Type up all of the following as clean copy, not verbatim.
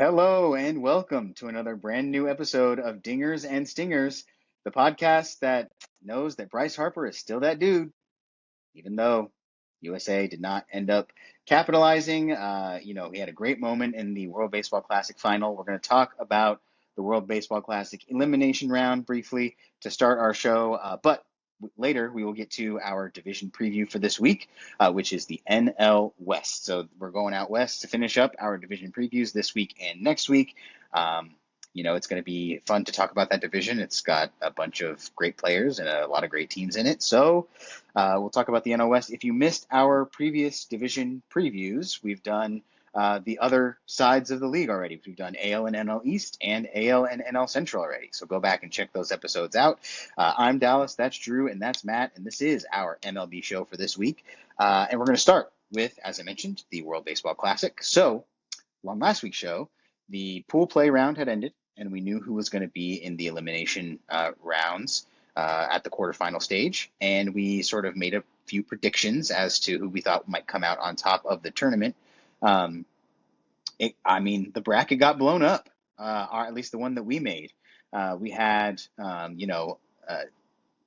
Hello and welcome to another brand new episode of Dingers and Stingers, the podcast that knows that Bryce Harper is still that dude, even though USA did not end up capitalizing. He had a great moment in the World Baseball Classic final. We're going to talk about the World Baseball Classic elimination round briefly to start our show, but later we will get to our division preview for this week, which is the NL West. So we're going out west to finish up our division previews this week and next week. It's going to be fun to talk about that division. It's got a bunch of great players and a lot of great teams in it. So we'll talk about the NL West. If you missed our previous division previews, we've done the other sides of the league already. We've done AL and NL East and AL and NL Central already. So go back and check those episodes out. I'm Dallas, that's Drew, and that's Matt, and this is our MLB show for this week. And we're going to start with, as I mentioned, the World Baseball Classic. So on last week's show, the pool play round had ended, and we knew who was going to be in the elimination rounds at the quarterfinal stage. And we sort of made a few predictions as to who we thought might come out on top of the tournament. The bracket got blown up, or at least the one that we made. We had,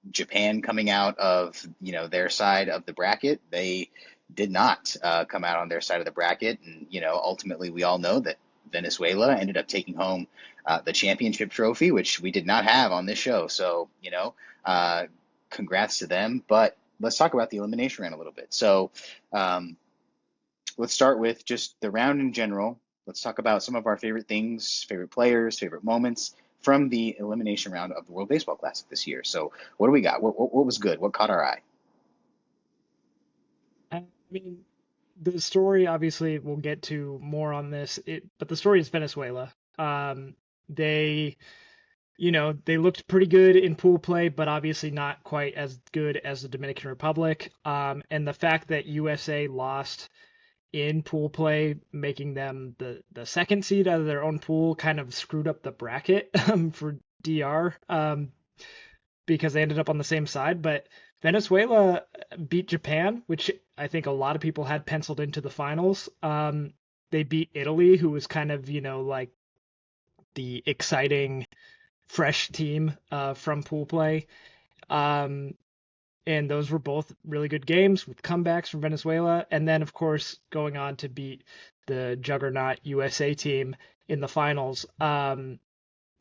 Japan coming out of, their side of the bracket. They did not come out on their side of the bracket. And, ultimately we all know that Venezuela ended up taking home the championship trophy, which we did not have on this show. So, congrats to them. But let's talk about the elimination round a little bit. So let's start with just the round in general. Let's talk about some of our favorite things, favorite players, favorite moments from the elimination round of the World Baseball Classic this year. So what do we got? What was good? What caught our eye? I mean, the story obviously we'll get to more on this, but the story is Venezuela. They, they looked pretty good in pool play, but obviously not quite as good as the Dominican Republic. And the fact that USA lost in pool play, making them the second seed out of their own pool, kind of screwed up the bracket for DR because they ended up on the same side. But Venezuela beat Japan, which I think a lot of people had penciled into the finals. They beat Italy, who was kind of, like the exciting, fresh team from pool play. And those were both really good games with comebacks from Venezuela. And then, of course, going on to beat the juggernaut USA team in the finals. I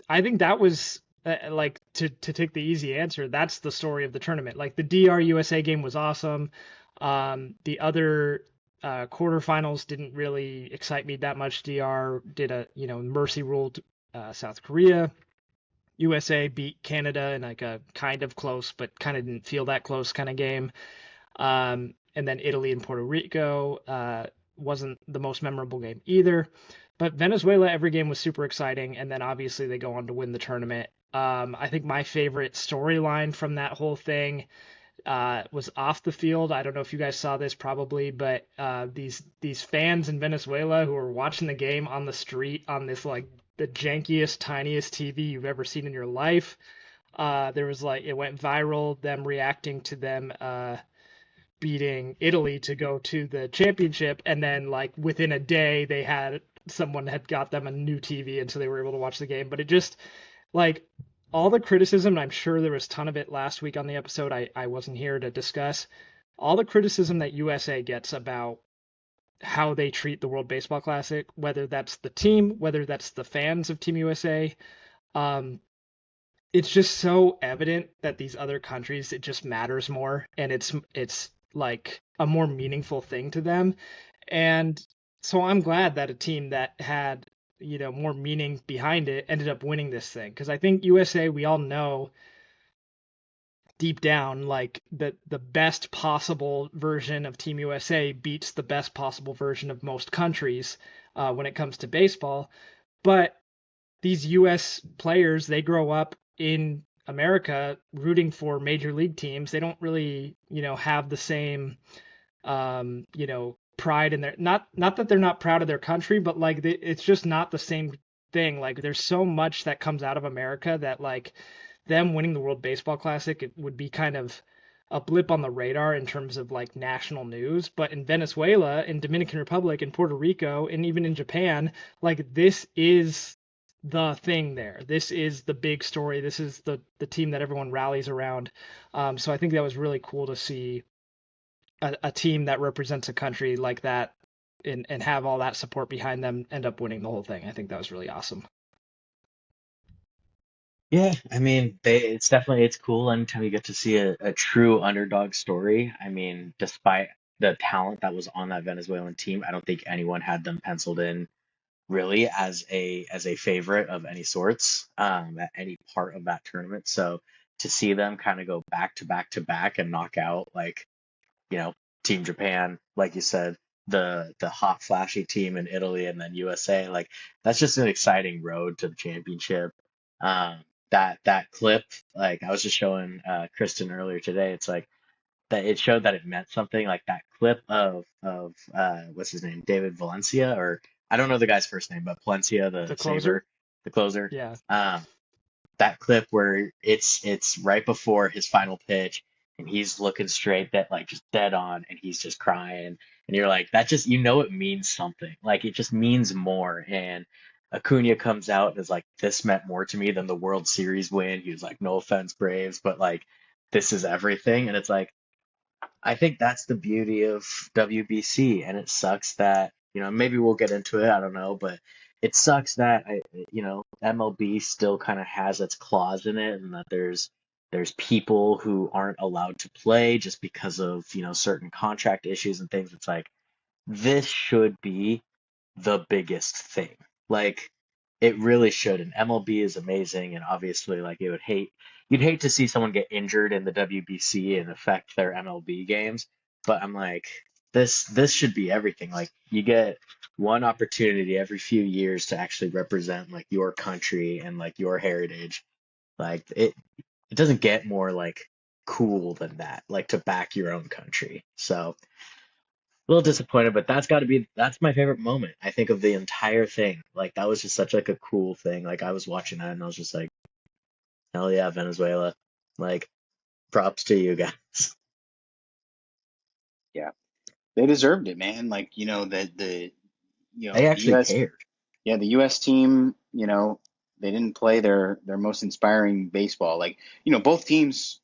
think that was to take the easy answer. That's the story of the tournament. Like the DR USA game was awesome. The other quarterfinals didn't really excite me that much. DR did a mercy ruled South Korea. USA beat Canada in like a kind of close, but kind of didn't feel that close kind of game. And then Italy and Puerto Rico wasn't the most memorable game either. But Venezuela, every game was super exciting. And then obviously they go on to win the tournament. I think my favorite storyline from that whole thing was off the field. I don't know if you guys saw this probably, but these fans in Venezuela who were watching the game on the street on this like the jankiest, tiniest TV you've ever seen in your life. There was it went viral, them reacting to them beating Italy to go to the championship. And then within a day, someone had got them a new TV. And so they were able to watch the game. But it just all the criticism, and I'm sure there was a ton of it last week on the episode. I wasn't here to discuss all the criticism that USA gets about how they treat the World Baseball Classic, whether that's the team, whether that's the fans of Team USA. It's just so evident that these other countries, it just matters more, and it's like a more meaningful thing to them. And so I'm glad that a team that had, more meaning behind it ended up winning this thing. Because I think USA, we all know deep down, the best possible version of Team USA beats the best possible version of most countries when it comes to baseball. But these US players, they grow up in America rooting for major league teams. They don't really, have the same, pride in their, not that they're not proud of their country, but it's just not the same thing. There's so much that comes out of America that them winning the World Baseball Classic, it would be kind of a blip on the radar in terms of like national news, but in Venezuela, in Dominican Republic, in Puerto Rico, and even in Japan, like this is the thing there. This is the big story. This is the team that everyone rallies around. So I think that was really cool to see a team that represents a country like that and have all that support behind them end up winning the whole thing. I think that was really awesome. Yeah, I mean, it's definitely it's cool anytime you get to see a true underdog story. I mean, despite the talent that was on that Venezuelan team, I don't think anyone had them penciled in really as a favorite of any sorts at any part of that tournament. So to see them kind of go back to back to back and knock out like you know, Team Japan, like you said, the hot flashy team in Italy and then USA, like that's just an exciting road to the championship. Um, that clip, like I was just showing Kristen earlier today, it's like that it showed that it meant something, like that clip of what's his name, David Valencia, or I don't know the guy's first name, but Palencia, the The closer? saver, the closer. Yeah. Um, that clip where it's right before his final pitch and he's looking straight that like just dead on and he's just crying and you're like that just it means something like it just means more and Acuna comes out and is like this meant more to me than the World Series win. He was like no offense Braves but like this is everything and it's like I think that's the beauty of WBC, and it sucks that, maybe we'll get into it, I don't know, but it sucks that MLB still kind of has its claws in it and that there's people who aren't allowed to play just because of, certain contract issues and things. It's like this should be the biggest thing. Like it really should. And MLB is amazing, and obviously, like you'd hate to see someone get injured in the WBC and affect their MLB games. But I'm like, this should be everything. Like you get one opportunity every few years to actually represent like your country and like your heritage. Like it doesn't get more like cool than that. Like to back your own country. So a little disappointed, but that's my favorite moment, I think, of the entire thing. Like that was just such like a cool thing. Like I was watching that and I was just like, hell yeah, Venezuela. Like props to you guys. Yeah, they deserved it, man. Like, the They the actually US, cared. yeah, the US team, they didn't play their most inspiring baseball. Like, both teams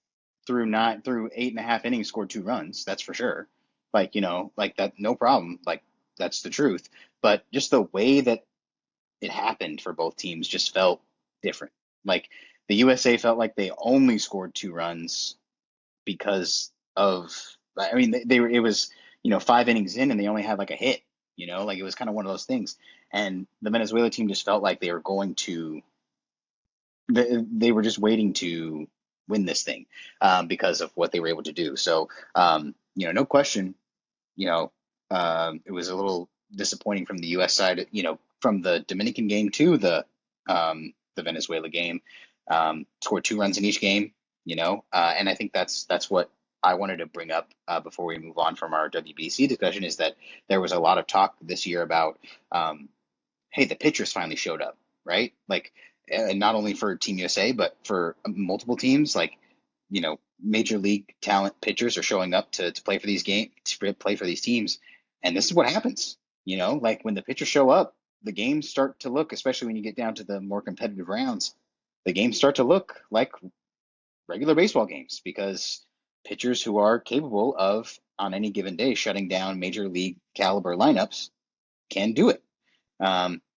through 8.5 innings scored 2 runs, that's for sure. Like, like that, no problem. Like, that's the truth. But just the way that it happened for both teams just felt different. Like the USA felt like they only scored 2 runs because of, I mean, they were, it was, 5 innings in and they only had like a hit, like it was kind of one of those things. And the Venezuela team just felt like they were going to, they were just waiting to win this thing, because of what they were able to do. So, no question, it was a little disappointing from the U.S. side, from the Dominican game to the Venezuela game. Scored 2 runs in each game, and I think that's what I wanted to bring up, before we move on from our WBC discussion, is that there was a lot of talk this year about, hey, the pitchers finally showed up, right? Like, and not only for Team USA, but for multiple teams, like, major league talent pitchers are showing up to play for these to play for these teams. And this is what happens, like when the pitchers show up, the games start to look, especially when you get down to the more competitive rounds, the games start to look like regular baseball games because pitchers who are capable of, on any given day, shutting down major league caliber lineups can do it.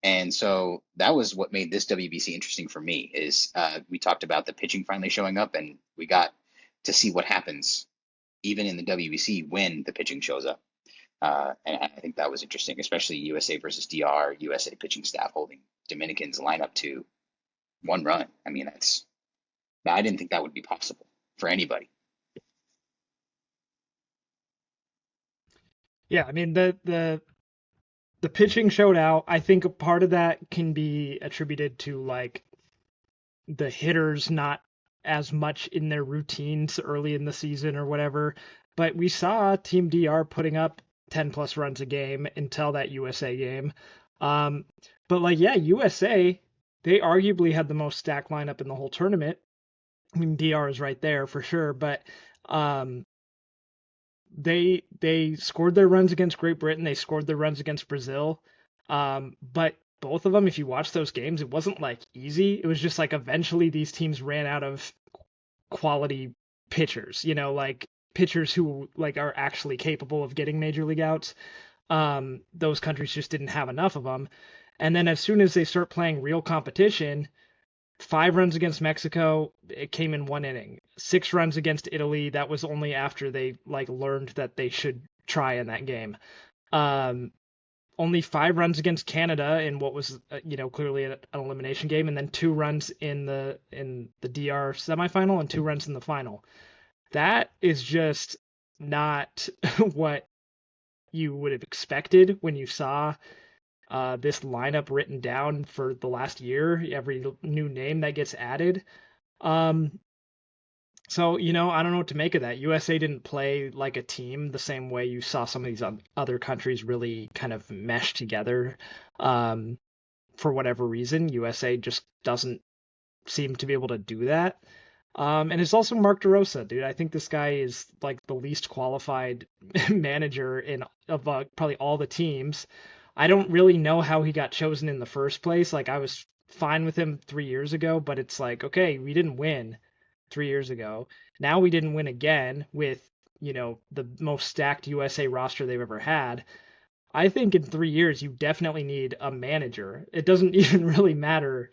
And so that was what made this WBC interesting for me is, we talked about the pitching finally showing up, and we got to see what happens even in the WBC when the pitching shows up. And I think that was interesting, especially USA versus DR, USA pitching staff holding Dominicans lineup to 1 run. I mean, I didn't think that would be possible for anybody. Yeah, I mean the pitching showed out. I think a part of that can be attributed to like the hitters not as much in their routines early in the season or whatever. But we saw Team DR putting up 10 plus runs a game until that USA game. Um, but like, yeah, USA, they arguably had the most stacked lineup in the whole tournament. I mean, DR is right there for sure, but um, they scored their runs against Great Britain. They scored their runs against Brazil. But both of them, if you watch those games, it wasn't like easy. It was just like eventually these teams ran out of quality pitchers, like pitchers who like are actually capable of getting major league outs. Those countries just didn't have enough of them. And then as soon as they start playing real competition, 5 runs against Mexico, it came in 1 inning. 6 runs against Italy, that was only after they like learned that they should try in that game. Um, Only 5 runs against Canada in what was clearly an elimination game, and then 2 runs in the DR semifinal and 2 runs in the final. That is just not what you would have expected when you saw this lineup written down for the last year, every new name that gets added. Um, so, I don't know what to make of that. USA didn't play like a team the same way you saw some of these other countries really kind of mesh together. Um, for whatever reason, USA just doesn't seem to be able to do that. And it's also Mark DeRosa, dude. I think this guy is like the least qualified manager of probably all the teams. I don't really know how he got chosen in the first place. Like I was fine with him 3 years ago, but it's like, okay, we didn't win 3 years ago. Now we didn't win again with, the most stacked USA roster they've ever had. I think in 3 years you definitely need a manager. It doesn't even really matter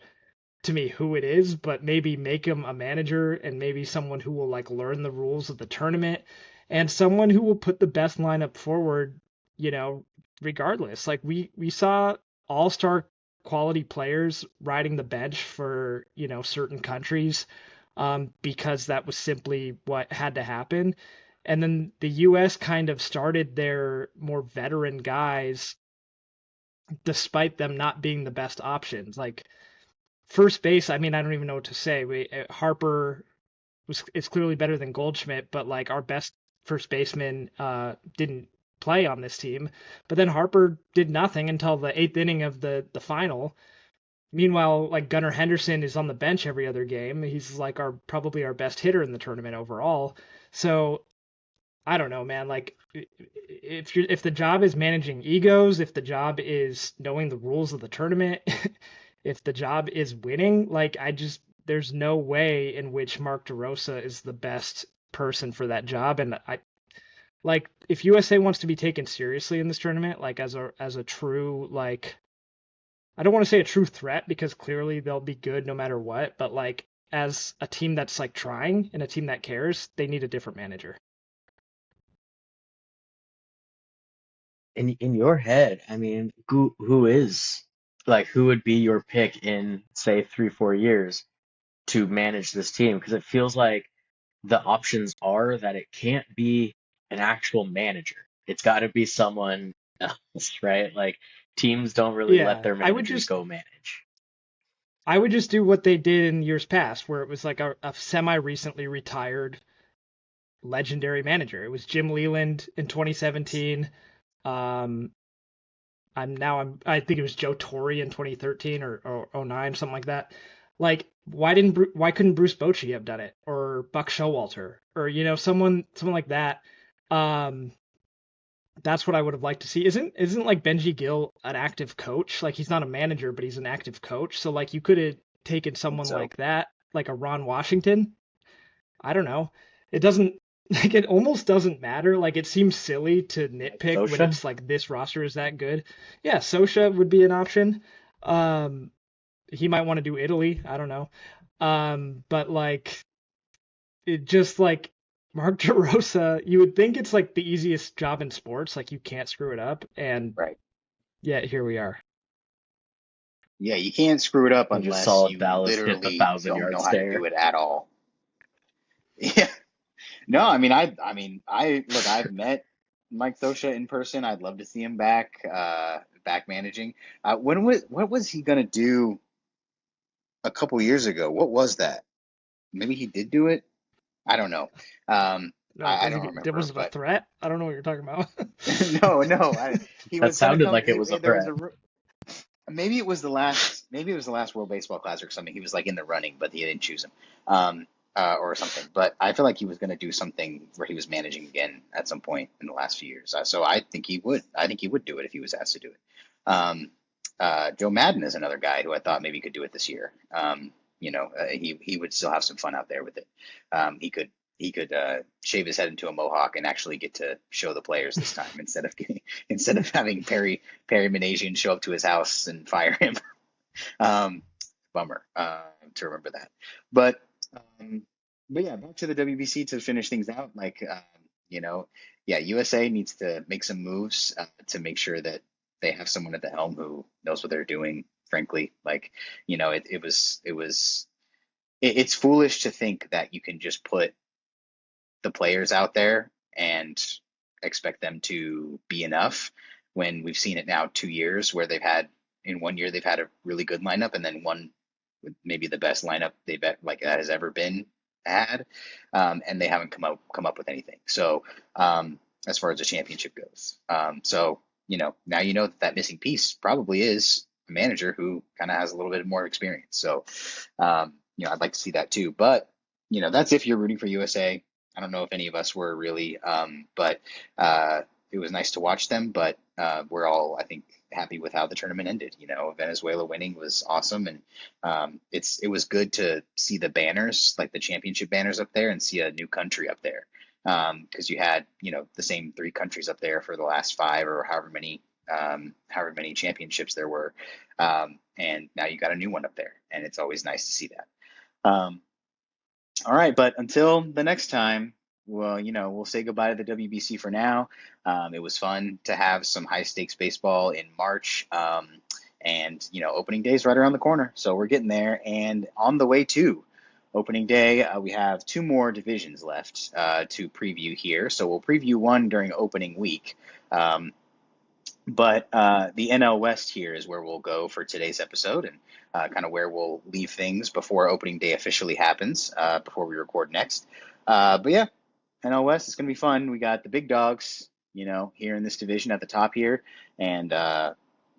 to me who it is, but maybe make him a manager and maybe someone who will like learn the rules of the tournament and someone who will put the best lineup forward, regardless. Like we saw all-star quality players riding the bench for, certain countries because that was simply what had to happen. And then the US kind of started their more veteran guys despite them not being the best options. Like first base, I mean, I don't even know what to say. Harper is clearly better than Goldschmidt, but like our best first baseman didn't play on this team. But then Harper did nothing until the 8th inning of the final. Meanwhile, like Gunnar Henderson is on the bench every other game. He's like probably our best hitter in the tournament overall. So I don't know, man. Like if the job is managing egos, if the job is knowing the rules of the tournament, if the job is winning, like there's no way in which Mark DeRosa is the best person for that job. And I like if USA wants to be taken seriously in this tournament, like as a true like I don't want to say a true threat because clearly they'll be good no matter what, but like as a team that's like trying and a team that cares, they need a different manager. In your head, I mean, who would be your pick in say 3 4 years to manage this team? Because it feels like the options are that it can't be an actual manager. It's got to be someone else, right? Like teams don't really let Yeah, their managers go manage. I would just do what they did in years past, where it was like a semi-recently retired legendary manager. It was Jim Leland in 2017. Um, I think it was Joe Torre in 2013 or 09, something like that. Like, why couldn't Bruce Bochy have done it, or Buck Showalter, or someone like that? Um, that's what I would have liked to see. Isn't like Benji Gill an active coach? Like he's not a manager, but he's an active coach. So like you could have taken someone So like that, like a Ron Washington. I don't know. It doesn't like it almost doesn't matter. Like it seems silly to Like nitpick when Sosha? it's like this roster is that good. Yeah, Sosha would be an option. Um, he might want to do Italy. I don't know. But like it just like Mark DeRosa, you would think it's like the easiest job in sports, like you can't screw it up, and right. yet here we are. Yeah, you can't screw it up We just unless saw you Dallas hit the literally thousand don't yard know how to stare. do it at all. Yeah. No, I mean, look, I've met Mike Thosha in person. I'd love to see him back managing. What was he gonna do a couple years ago? What was that? Maybe he did do it. I don't know. Um, No, I was don't was remember, it a but threat? I don't know what you're talking about. no. He That was gonna sounded come. like it was a There was threat. a maybe it was the last World Baseball Classic or something. He was like in the running, but he didn't choose him. or something. But I feel like he was going to do something where he was managing again at some point in the last few years. So I think he would. I think he would do it if he was asked to do it. Um, Joe Madden is another guy who I thought maybe could do it this year. He would still have some fun out there with it. He could shave his head into a mohawk and actually get to show the players this time instead of having Perry Manasian show up to his house and fire him. Um, Bummer to remember that. But um, but yeah, back to the WBC to finish things out. You know, yeah, USA needs to make some moves to make sure that they have someone at the helm who knows what they're doing. Frankly, it's foolish to think that you can just put the players out there and expect them to be enough when we've seen it now 2 years where in one year they've had a really good lineup and then one with maybe the best lineup that has ever been had, and they haven't come up with anything. So as far as the championship goes, now that missing piece probably is a manager who kind of has a little bit more experience. So I'd like to see that too. But that's if you're rooting for USA. I don't know if any of us were really, but it was nice to watch them. But we're all, I think, happy with how the tournament ended. Venezuela winning was awesome, and it was good to see the banners, like the championship banners up there, and see a new country up there. Because you had, the same three countries up there for the last five or however many championships there were, and now you got a new one up there, and it's always nice to see that. Um, all right, but until the next time, well, we'll say goodbye to the WBC for now. It was fun to have some high stakes baseball in March. And opening day is right around the corner, so we're getting there. And on the way to opening day, we have two more divisions left to preview here. So we'll preview one during opening week. But the NL West here is where we'll go for today's episode, and kind of where we'll leave things before opening day officially happens, before we record next. But yeah, NL West is going to be fun. We got the big dogs, here in this division at the top here. And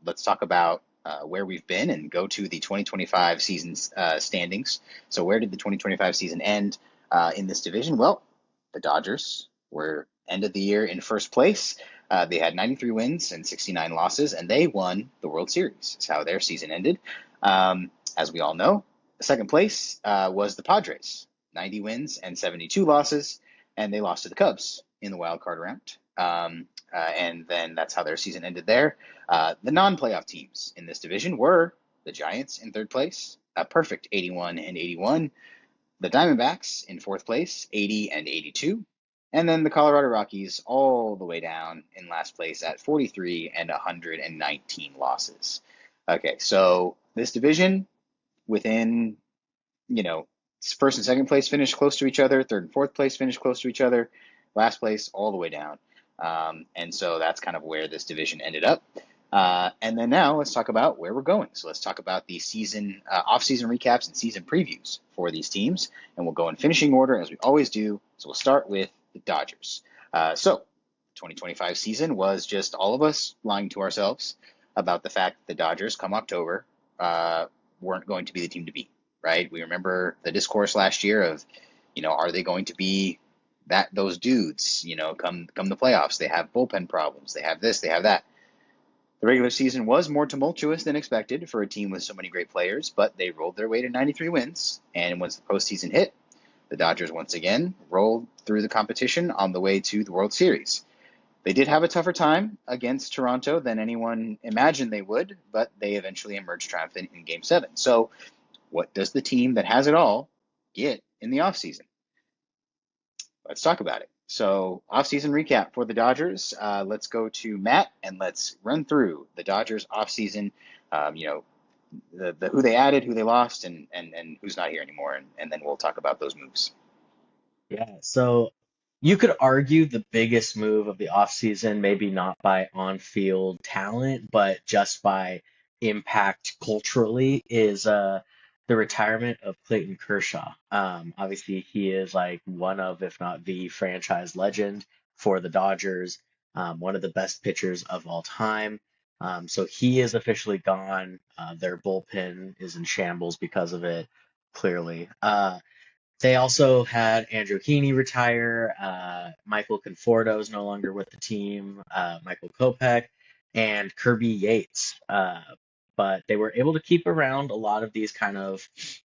let's talk about where we've been and go to the 2025 season standings. So where did the 2025 season end in this division? Well, the Dodgers were end of the year in first place. They had 93 wins and 69 losses, and they won the World Series. That's how their season ended. As we all know, second place was the Padres, 90 wins and 72 losses, and they lost to the Cubs in the wild card round. And then that's how their season ended there. The non-playoff teams in this division were the Giants in third place, a perfect 81 and 81. The Diamondbacks in fourth place, 80 and 82. And then the Colorado Rockies all the way down in last place at 43 and 119 losses. Okay, so this division within, first and second place finished close to each other, third and fourth place finished close to each other, last place all the way down. And so that's kind of where this division ended up. And then now let's talk about where we're going. So let's talk about the season, off-season recaps and season previews for these teams. And we'll go in finishing order as we always do. So we'll start with the Dodgers. So 2025 season was just all of us lying to ourselves about the fact that the Dodgers come October weren't going to be the team to beat, right? We remember the discourse last year of, are they going to be those dudes, come the playoffs? They have bullpen problems. They have this, they have that. The regular season was more tumultuous than expected for a team with so many great players, but they rolled their way to 93 wins. And once the postseason hit, the Dodgers once again rolled through the competition on the way to the World Series. They did have a tougher time against Toronto than anyone imagined they would, but they eventually emerged triumphant in Game 7. So what does the team that has it all get in the offseason? Let's talk about it. So, offseason recap for the Dodgers. Let's go to Matt and let's run through the Dodgers offseason. The who they added, who they lost, and who's not here anymore, and then we'll talk about those moves. Yeah, so you could argue the biggest move of the offseason, maybe not by on-field talent, but just by impact culturally, is the retirement of Clayton Kershaw. Obviously, he is like one of, if not the franchise legend for the Dodgers, one of the best pitchers of all time. So he is officially gone. Their bullpen is in shambles because of it, clearly. They also had Andrew Heaney retire. Michael Conforto is no longer with the team. Michael Kopech and Kirby Yates. But they were able to keep around a lot of these kind of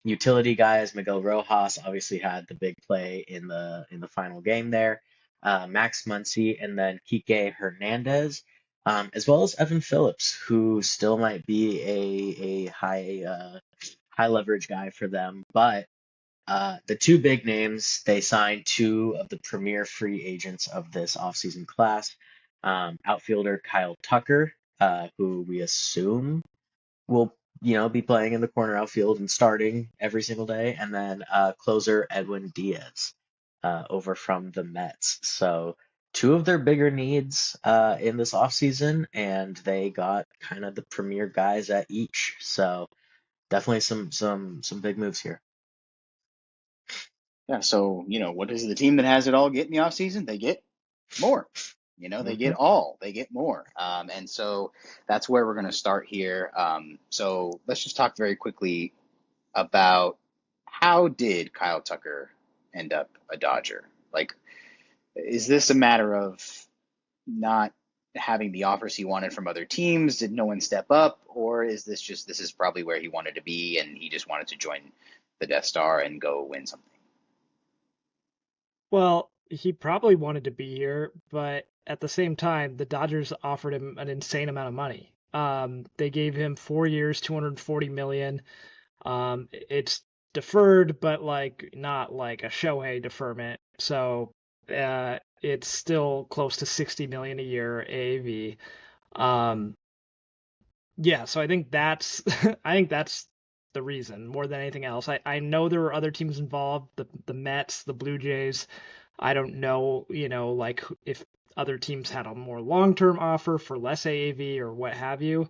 utility guys. Miguel Rojas obviously had the big play in the final game there. Max Muncy and then Kike Hernandez, as well as Evan Phillips, who still might be a high leverage guy for them, but the two big names, they signed two of the premier free agents of this offseason class. Outfielder Kyle Tucker, who we assume will, be playing in the corner outfield and starting every single day, and then closer Edwin Diaz over from the Mets. So two of their bigger needs in this offseason, and they got kind of the premier guys at each. So definitely some big moves here. Yeah, so, what does the team that has it all get in the offseason? They get more. They Hmm. get all. They get more. And so that's where we're going to start here. So let's just talk very quickly about how did Kyle Tucker end up a Dodger? Like, is this a matter of not having the offers he wanted from other teams? Did no one step up? Or is this is probably where he wanted to be and he just wanted to join the Death Star and go win something? Well, he probably wanted to be here, but at the same time, the Dodgers offered him an insane amount of money. They gave him 4 years, 240 million. It's deferred, but like not like a Shohei deferment. So it's still close to 60 million a year AAV. Um, yeah, so I think that's I think that's the reason more than anything else. I know there were other teams involved, the Mets, the Blue Jays. I don't know, like if other teams had a more long-term offer for less AAV or what have you.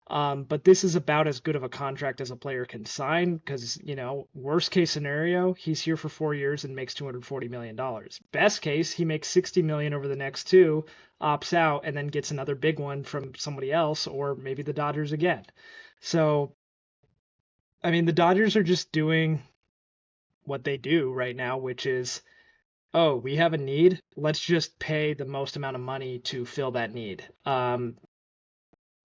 But this is about as good of a contract as a player can sign because, worst case scenario, he's here for 4 years and makes $240 million. Best case, he makes 60 million over the next two, opts out, and then gets another big one from somebody else or maybe the Dodgers again. So, I mean, the Dodgers are just doing what they do right now, which is, oh, we have a need. Let's just pay the most amount of money to fill that need.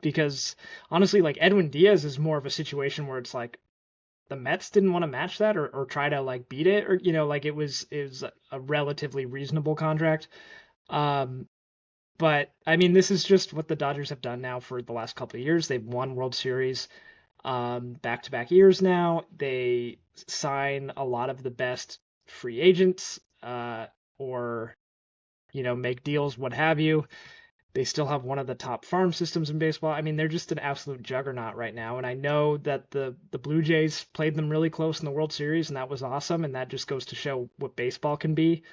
Because honestly, like Edwin Diaz is more of a situation where it's like the Mets didn't want to match that or try to like beat it or like it was a relatively reasonable contract. Um, but I mean, this is just what the Dodgers have done now for the last couple of years. They've won World Series back-to-back years now. They sign a lot of the best free agents or make deals, what have you. They still have one of the top farm systems in baseball. I mean, they're just an absolute juggernaut right now. And I know that the Blue Jays played them really close in the World Series, and that was awesome. And that just goes to show what baseball can be.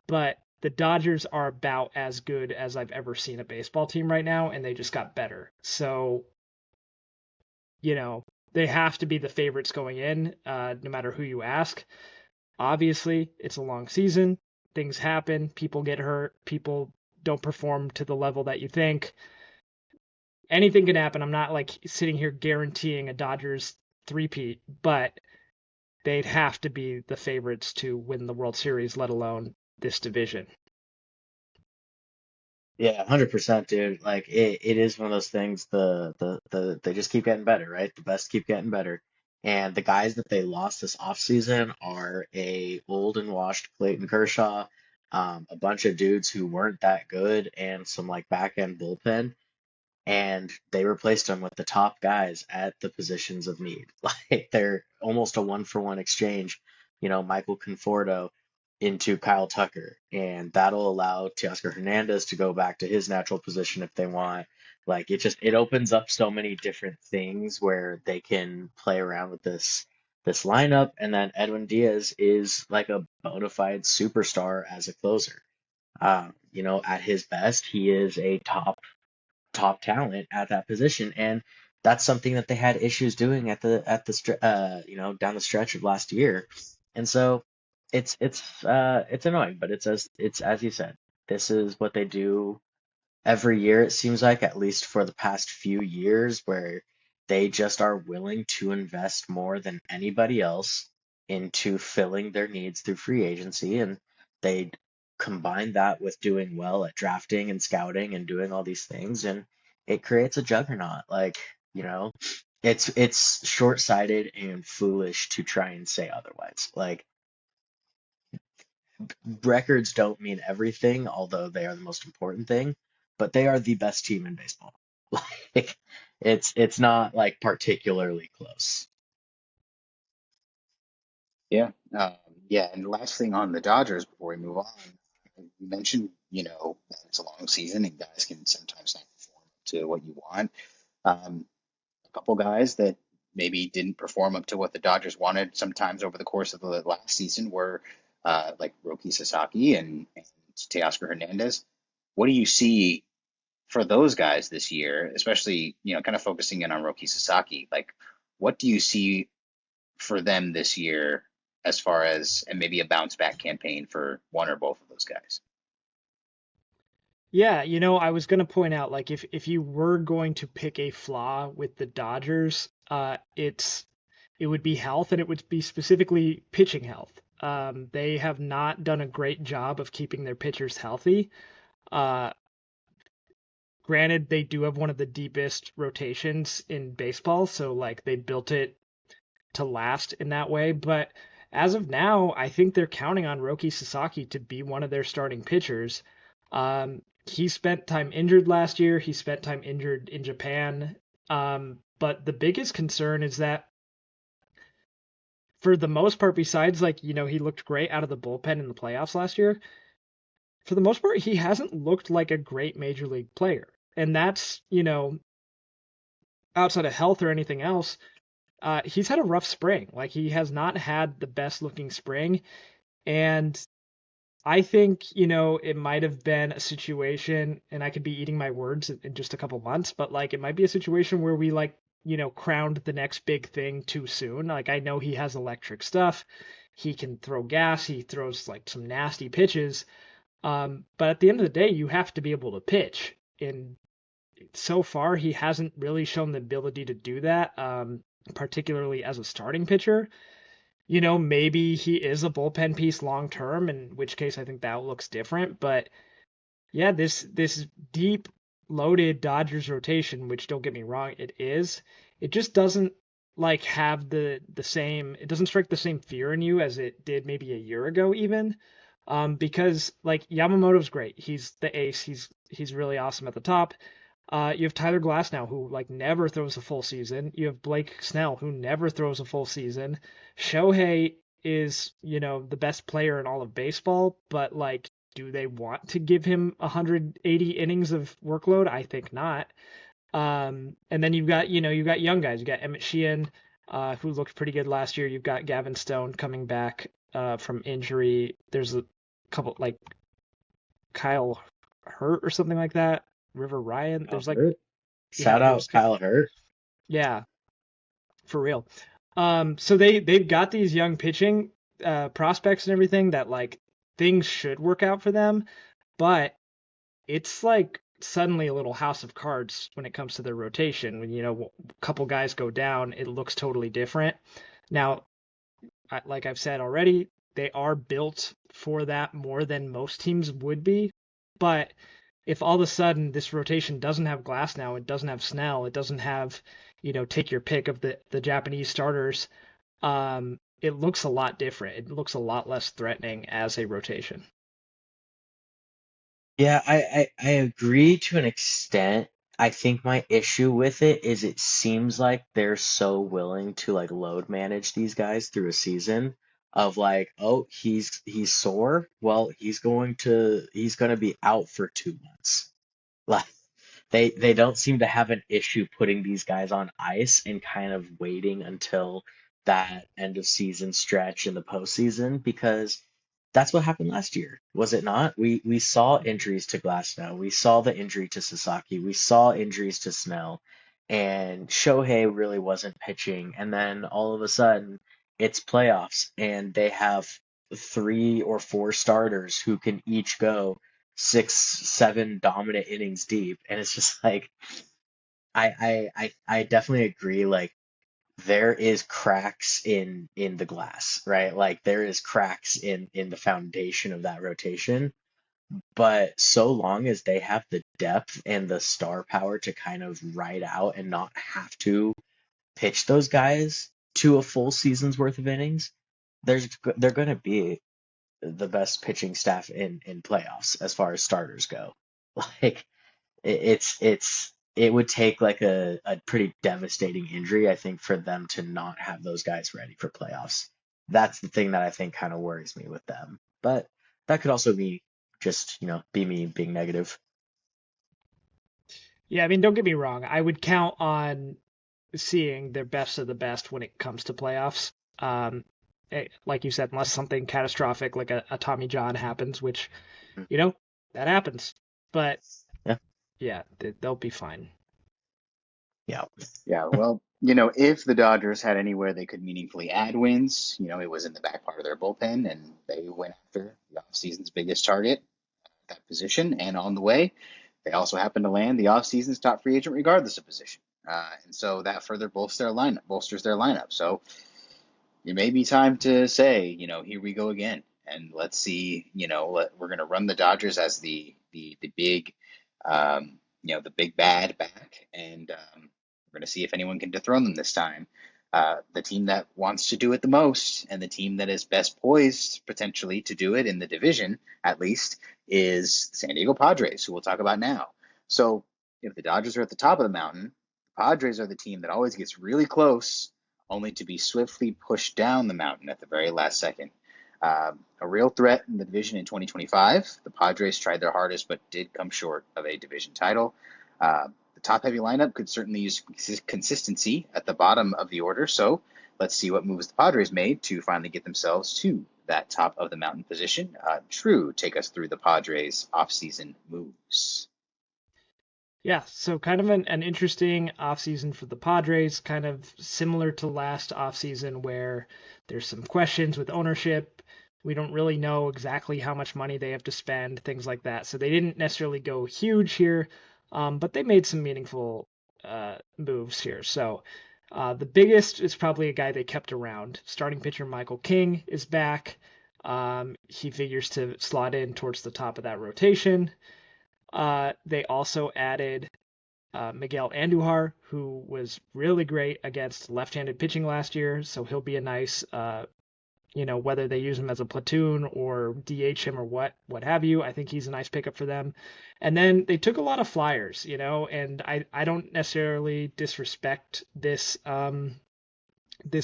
But the Dodgers are about as good as I've ever seen a baseball team right now, and they just got better. So, you know, they have to be the favorites going in, no matter who you ask. Obviously, it's a long season. Things happen. People get hurt. People don't perform to the level that you think. Anything can happen. I'm not like sitting here guaranteeing a Dodgers three-peat, but they'd have to be the favorites to win the World Series, let alone this division. Yeah, 100%, dude. Like it is one of those things. They just keep getting better, right? The best keep getting better. And the guys that they lost this offseason are a old and washed Clayton Kershaw, a bunch of dudes who weren't that good, and some like back end bullpen, and they replaced him with the top guys at the positions of need. Like they're almost a one for one exchange, Michael Conforto into Kyle Tucker, and that'll allow Teoscar Hernandez to go back to his natural position if they want. Like it opens up so many different things where they can play around with this lineup, and then Edwin Diaz is like a bona fide superstar as a closer. At his best, he is a top talent at that position, and that's something that they had issues doing down the stretch of last year, and so it's annoying, but it's as you said, this is what they do every year. It seems like, at least for the past few years, where they just are willing to invest more than anybody else into filling their needs through free agency, and they combine that with doing well at drafting and scouting and doing all these things, and it creates a juggernaut. Like, you know, it's short-sighted and foolish to try and say otherwise. Like, records don't mean everything, although they are the most important thing, but they are the best team in baseball. Like, it's not like particularly close. Yeah. Um, yeah. And last thing on the Dodgers before we move on, you mentioned, that it's a long season and guys can sometimes not perform to what you want. Um, a couple guys that maybe didn't perform up to what the Dodgers wanted sometimes over the course of the last season were like Roki Sasaki and Teoscar Hernandez. What do you see for those guys this year, especially, kind of focusing in on Roki Sasaki? Like, what do you see for them this year as far as, and maybe a bounce back campaign for one or both of those guys? Yeah, I was gonna point out like if you were going to pick a flaw with the Dodgers, it would be health and it would be specifically pitching health. They have not done a great job of keeping their pitchers healthy. Uh, Granted, they do have one of the deepest rotations in baseball, so like they built it to last in that way. But as of now, I think they're counting on Roki Sasaki to be one of their starting pitchers. He spent time injured last year. He spent time injured in Japan. But the biggest concern is that for the most part, besides like, he looked great out of the bullpen in the playoffs last year, for the most part, he hasn't looked like a great major league player. And that's, outside of health or anything else, he's had a rough spring. Like he has not had the best looking spring. And I think, it might have been a situation, and I could be eating my words in just a couple months, but like it might be a situation where we like, crowned the next big thing too soon. Like I know he has electric stuff. He can throw gas. He throws like some nasty pitches. But at the end of the day, you have to be able to pitch. And so far, he hasn't really shown the ability to do that, particularly as a starting pitcher. Maybe he is a bullpen piece long term, in which case I think that looks different. But yeah, this deep loaded Dodgers rotation, which don't get me wrong, it is. It just doesn't like have the same. It doesn't strike the same fear in you as it did maybe a year ago even. Because like Yamamoto's great. He's the ace. He's really awesome at the top. You have Tyler Glass now, who like never throws a full season. You have Blake Snell, who never throws a full season. Shohei is, the best player in all of baseball, but like, do they want to give him 180 innings of workload? I think not. And then you've got young guys. You got Emmett Sheehan, who looked pretty good last year. You've got Gavin Stone coming back from injury. There's a couple like Kyle Hurt or something like that. River Ryan. Kyle There's like, Hurt. yeah, Shout out Kyle Hurt. yeah, for real. So they've got these young pitching prospects and everything that like things should work out for them, but it's like suddenly a little house of cards when it comes to their rotation. When a couple guys go down, it looks totally different. Now, like I've said already, they are built for that more than most teams would be, but if all of a sudden this rotation doesn't have Glass now, it doesn't have Snell, it doesn't have, take your pick of the Japanese starters, it looks a lot different. It looks a lot less threatening as a rotation. Yeah, I agree to an extent. I think my issue with it is it seems like they're so willing to like load manage these guys through a season of like, oh, he's sore. Well, he's gonna be out for 2 months. Like they don't seem to have an issue putting these guys on ice and kind of waiting until that end of season stretch in the postseason because that's what happened last year, was it not? We saw injuries to Glasnow, we saw the injury to Sasaki, we saw injuries to Snell, and Shohei really wasn't pitching, and then all of a sudden it's playoffs and they have 3 or 4 starters who can each go 6, 7 dominant innings deep, and it's just like I definitely agree. Like there is cracks in the glass, right? Like there is cracks in the foundation of that rotation. But so long as they have the depth and the star power to kind of ride out and not have to pitch those guys to a full season's worth of innings, they're going to be the best pitching staff in playoffs as far as starters go. Like it would take like a pretty devastating injury, I think, for them to not have those guys ready for playoffs. That's the thing that I think kind of worries me with them. But that could also be just, be me being negative. Yeah, I mean, don't get me wrong. I would count on seeing their best of the best when it comes to playoffs. Like you said, unless something catastrophic like a Tommy John happens, which, Mm. you know, that happens. But Yeah. yeah, they'll be fine. Yeah. Yeah, well, if the Dodgers had anywhere they could meaningfully add wins, it was in the back part of their bullpen, and they went after the offseason's biggest target, that position, and on the way, they also happened to land the offseason's top free agent regardless of position. And so that further bolsters their lineup. So it may be time to say, here we go again, and let's see. We're going to run the Dodgers as the big, the big bad back, and we're going to see if anyone can dethrone them this time. The team that wants to do it the most, and the team that is best poised potentially to do it in the division, at least, is the San Diego Padres, who we'll talk about now. So if the Dodgers are at the top of the mountain, the Padres are the team that always gets really close only to be swiftly pushed down the mountain at the very last second. A real threat in the division in 2025. The Padres tried their hardest but did come short of a division title. The top heavy lineup could certainly use consistency at the bottom of the order, so let's see what moves the Padres made to finally get themselves to that top of the mountain position. Drew, take us through the Padres offseason moves. Yeah, so kind of an interesting offseason for the Padres, kind of similar to last offseason where there's some questions with ownership. We don't really know exactly how much money they have to spend, things like that. So they didn't necessarily go huge here, but they made some meaningful moves here. So the biggest is probably a guy they kept around. Starting pitcher Michael King is back. He figures to slot in towards the top of that rotation. They also added Miguel Andujar, who was really great against left-handed pitching last year, so he'll be a nice, whether they use him as a platoon or DH him or what have you. I think he's a nice pickup for them. And then they took a lot of flyers, and I don't necessarily disrespect this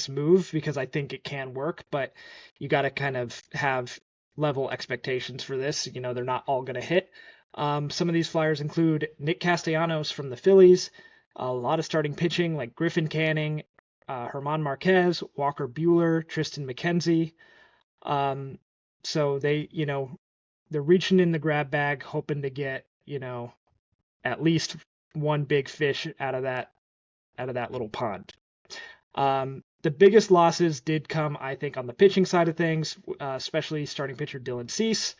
move because I think it can work, but you got to kind of have level expectations for this. They're not all going to hit. Some of these flyers include Nick Castellanos from the Phillies, a lot of starting pitching like Griffin Canning, Herman Marquez, Walker Buehler, Tristan McKenzie. So they're reaching in the grab bag, hoping to get, at least one big fish out of that little pond. The biggest losses did come, I think, on the pitching side of things, especially starting pitcher Dylan Cease.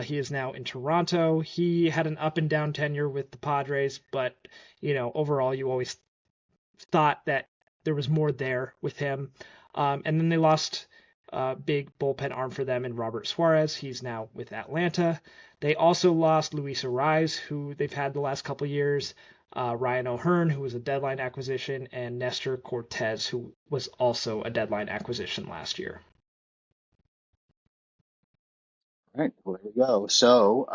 He is now in Toronto. He had an up and down tenure with the Padres, but overall, you always thought that there was more there with him. And then they lost a big bullpen arm for them in Robert Suarez. He's now with Atlanta. They also lost Luis Arraez, who they've had the last couple of years. Ryan O'Hearn, who was a deadline acquisition, and Nestor Cortez, who was also a deadline acquisition last year. All right, well, there we go. So,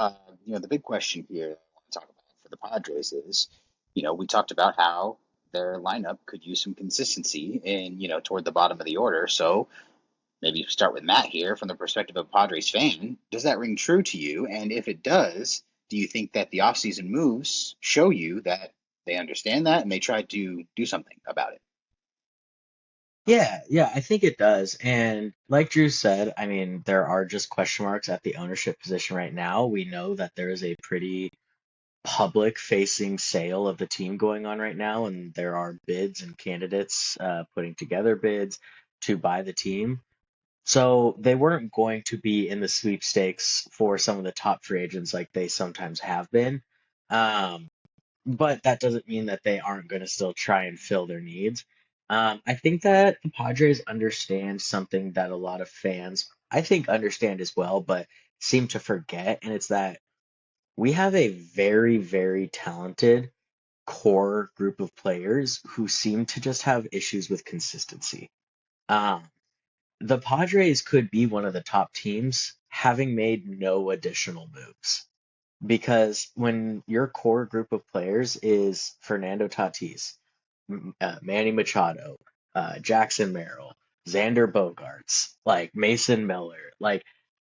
the big question here that I want to talk about for the Padres is, we talked about how their lineup could use some consistency in, toward the bottom of the order. So maybe start with Matt here from the perspective of a Padres fan. Does that ring true to you? And if it does, do you think that the offseason moves show you that they understand that and they try to do something about it? Yeah, I think it does. And like Drew said, I mean, there are just question marks at the ownership position right now. We know that there is a pretty public facing sale of the team going on right now, and there are bids and candidates putting together bids to buy the team. So they weren't going to be in the sweepstakes for some of the top free agents like they sometimes have been. Um, but that doesn't mean that they aren't going to still try and fill their needs. I think that the Padres understand something that a lot of fans, I think, understand as well, but seem to forget, and it's that we have a very, very talented core group of players who seem to just have issues with consistency. Um, the Padres could be one of the top teams having made no additional moves. Because when your core group of players is Fernando Tatis, Manny Machado, Jackson Merrill, Xander Bogaerts, like Mason Miller, like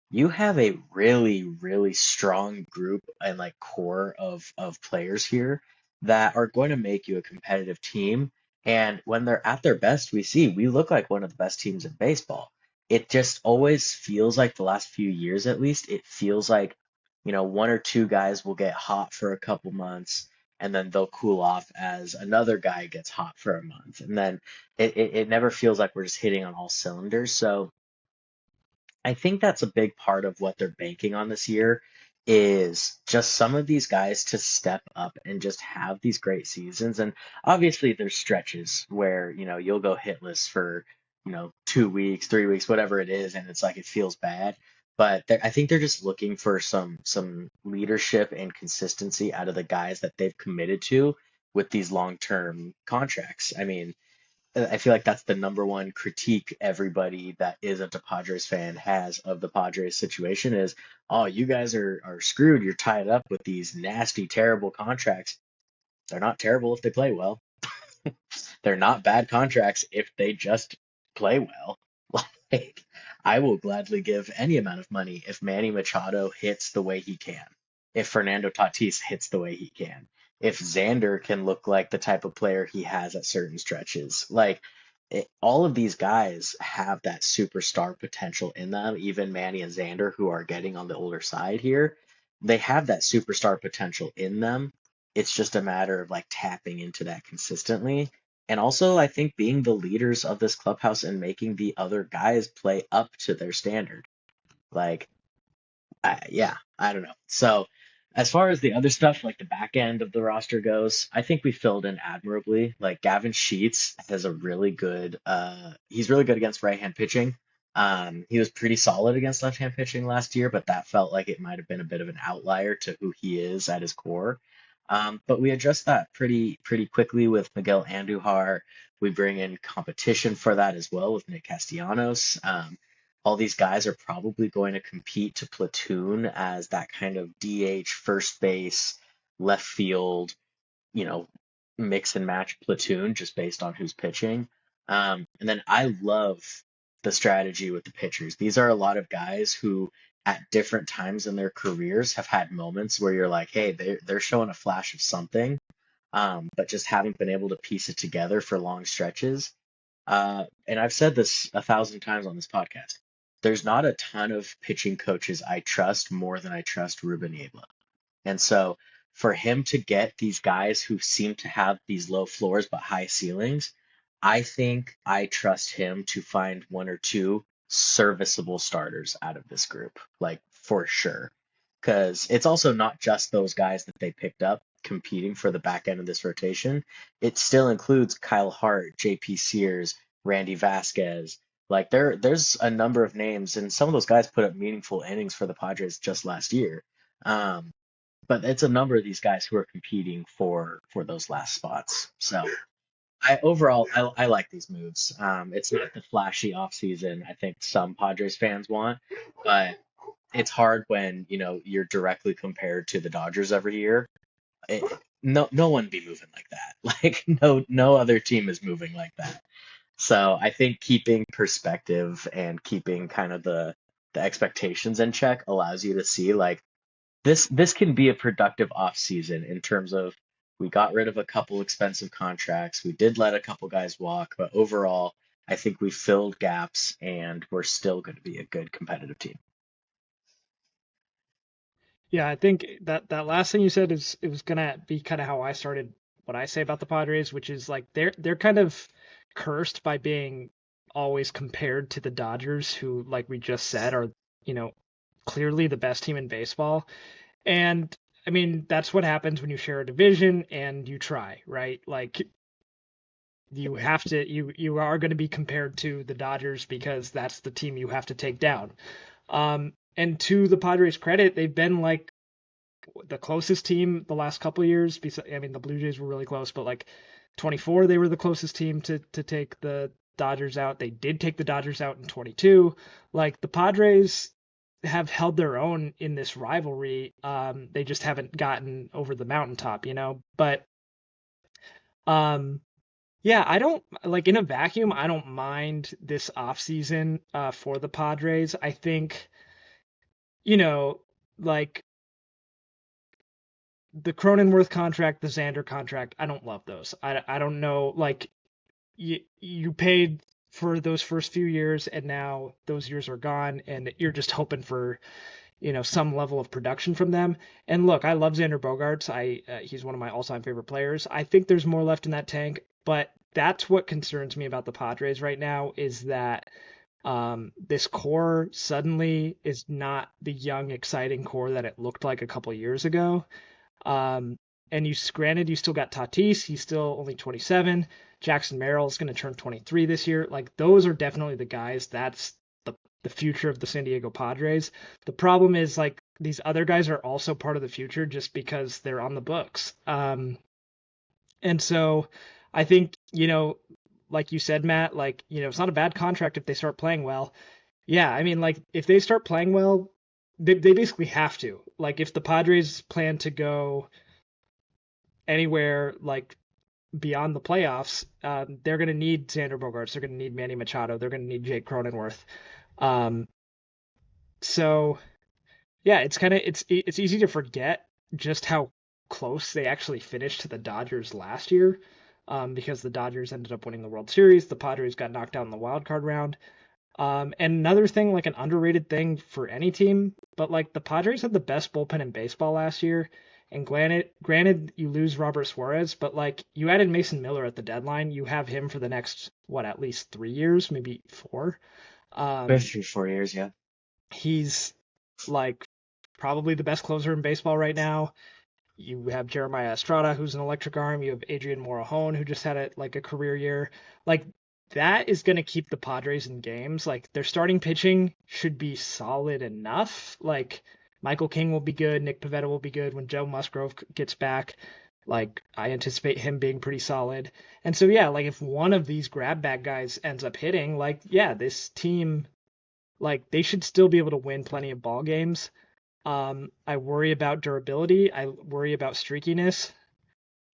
you have a really, really strong group and like core of players here that are going to make you a competitive team. And when they're at their best, we look like one of the best teams in baseball. It just always feels like the last few years, at least, it feels like, one or two guys will get hot for a couple months and then they'll cool off as another guy gets hot for a month. And then it never feels like we're just hitting on all cylinders. So I think that's a big part of what they're banking on this year is just some of these guys to step up and just have these great seasons. And obviously there's stretches where, you'll go hitless for, 2 weeks, 3 weeks, whatever it is, and it's like it feels bad. But I think they're just looking for some leadership and consistency out of the guys that they've committed to with these long-term contracts. I mean, I feel like that's the number one critique everybody that isn't a Padres fan has of the Padres situation is, oh, you guys are screwed. You're tied up with these nasty, terrible contracts. They're not terrible if they play well. They're not bad contracts if they just play well. Like, I will gladly give any amount of money if Manny Machado hits the way he can, if Fernando Tatis hits the way he can, if Xander can look like the type of player he has at certain stretches. Like, all of these guys have that superstar potential in them, even Manny and Xander, who are getting on the older side here. They have that superstar potential in them. It's just a matter of like tapping into that consistently. And also, I think being the leaders of this clubhouse and making the other guys play up to their standard. Like, yeah, I don't know. So, as far as the other stuff, like the back end of the roster goes, I think we filled in admirably. Like Gavin Sheets has a really good, he's really good against right-hand pitching. He was pretty solid against left-hand pitching last year, but that felt like it might have been a bit of an outlier to who he is at his core. But we addressed that pretty quickly with Miguel Andujar. We bring in competition for that as well with Nick Castellanos. All these guys are probably going to compete to platoon as that kind of DH, first base, left field, you know, mix and match platoon just based on who's pitching. And then I love the strategy with the pitchers. These are a lot of guys who, at different times in their careers, have had moments where you're like, hey, they're showing a flash of something, but just haven't been able to piece it together for long stretches. And I've said this 1,000 times on this podcast. There's not a ton of pitching coaches I trust more than I trust Ruben Niebla. And so for him to get these guys who seem to have these low floors but high ceilings, I think I trust him to find one or two serviceable starters out of this group, like for sure. Because it's also not just those guys that they picked up competing for the back end of this rotation. It still includes Kyle Hart, JP Sears, Randy Vasquez. Like there's a number of names, and some of those guys put up meaningful innings for the Padres just last year. Um, but it's a number of these guys who are competing for those last spots. So I like these moves. It's not the flashy offseason I think some Padres fans want, but it's hard when you're directly compared to the Dodgers every year. It, no one be moving like that. Like no other team is moving like that. So I think keeping perspective and keeping kind of the expectations in check allows you to see like this can be a productive off season in terms of we got rid of a couple expensive contracts. We did let a couple guys walk, but overall, I think we filled gaps and we're still going to be a good competitive team. Yeah, I think that last thing you said is it was gonna be kind of how I started what I say about the Padres, which is like they're kind of cursed by being always compared to the Dodgers, who, like we just said, are, you know, clearly the best team in baseball. And I mean, that's what happens when you share a division and you try, right? Like you have to you are going to be compared to the Dodgers because that's the team you have to take down. And to the Padres' credit, they've been like the closest team the last couple of years. I mean, the Blue Jays were really close, but like 24, they were the closest team to take the Dodgers out. They did take the Dodgers out in 22. Like the Padres have held their own in this rivalry. They just haven't gotten over the mountaintop, you know. But um, yeah, I don't like in a vacuum. I don't mind this offseason for the Padres. I think you know like the Cronenworth contract, the Xander contract, I don't love those. I don't know, like you paid for those first few years and now those years are gone and you're just hoping for, some level of production from them. And look, I love Xander Bogaerts. He's one of my all-time favorite players. I think there's more left in that tank, but that's what concerns me about the Padres right now is that this core suddenly is not the young, exciting core that it looked like a couple years ago. Um, and granted, you still got Tatis. He's still only 27. Jackson Merrill is going to turn 23 this year. Like those are definitely the guys. That's the future of the San Diego Padres. The problem is like these other guys are also part of the future just because they're on the books. And so I think, like you said, Matt, like, it's not a bad contract if they start playing well. Yeah, I mean, like if they start playing well, they basically have to. Like if the Padres plan to go anywhere like beyond the playoffs, they're going to need Xander Bogaerts. They're going to need Manny Machado. They're going to need Jake Cronenworth. Um, so yeah, it's easy to forget just how close they actually finished to the Dodgers last year, because the Dodgers ended up winning the World Series. The Padres got knocked out in the wild card round. And another thing, like an underrated thing for any team, but like the Padres had the best bullpen in baseball last year. And granted, you lose Robert Suarez, but like you added Mason Miller at the deadline. You have him for the next, at least 3 years, maybe four. Um, 4 years, yeah. he's like probably the best closer in baseball right now. You have Jeremiah Estrada, who's an electric arm. You have Adrian Morejon, who just had a career year. Like that is going to keep the Padres in games. Like their starting pitching should be solid enough. Like Michael King will be good. Nick Pivetta will be good when Joe Musgrove gets back. Like I anticipate him being pretty solid. And so yeah, like if one of these grab bag guys ends up hitting, like yeah, this team, like they should still be able to win plenty of ball games. I worry about durability. I worry about streakiness,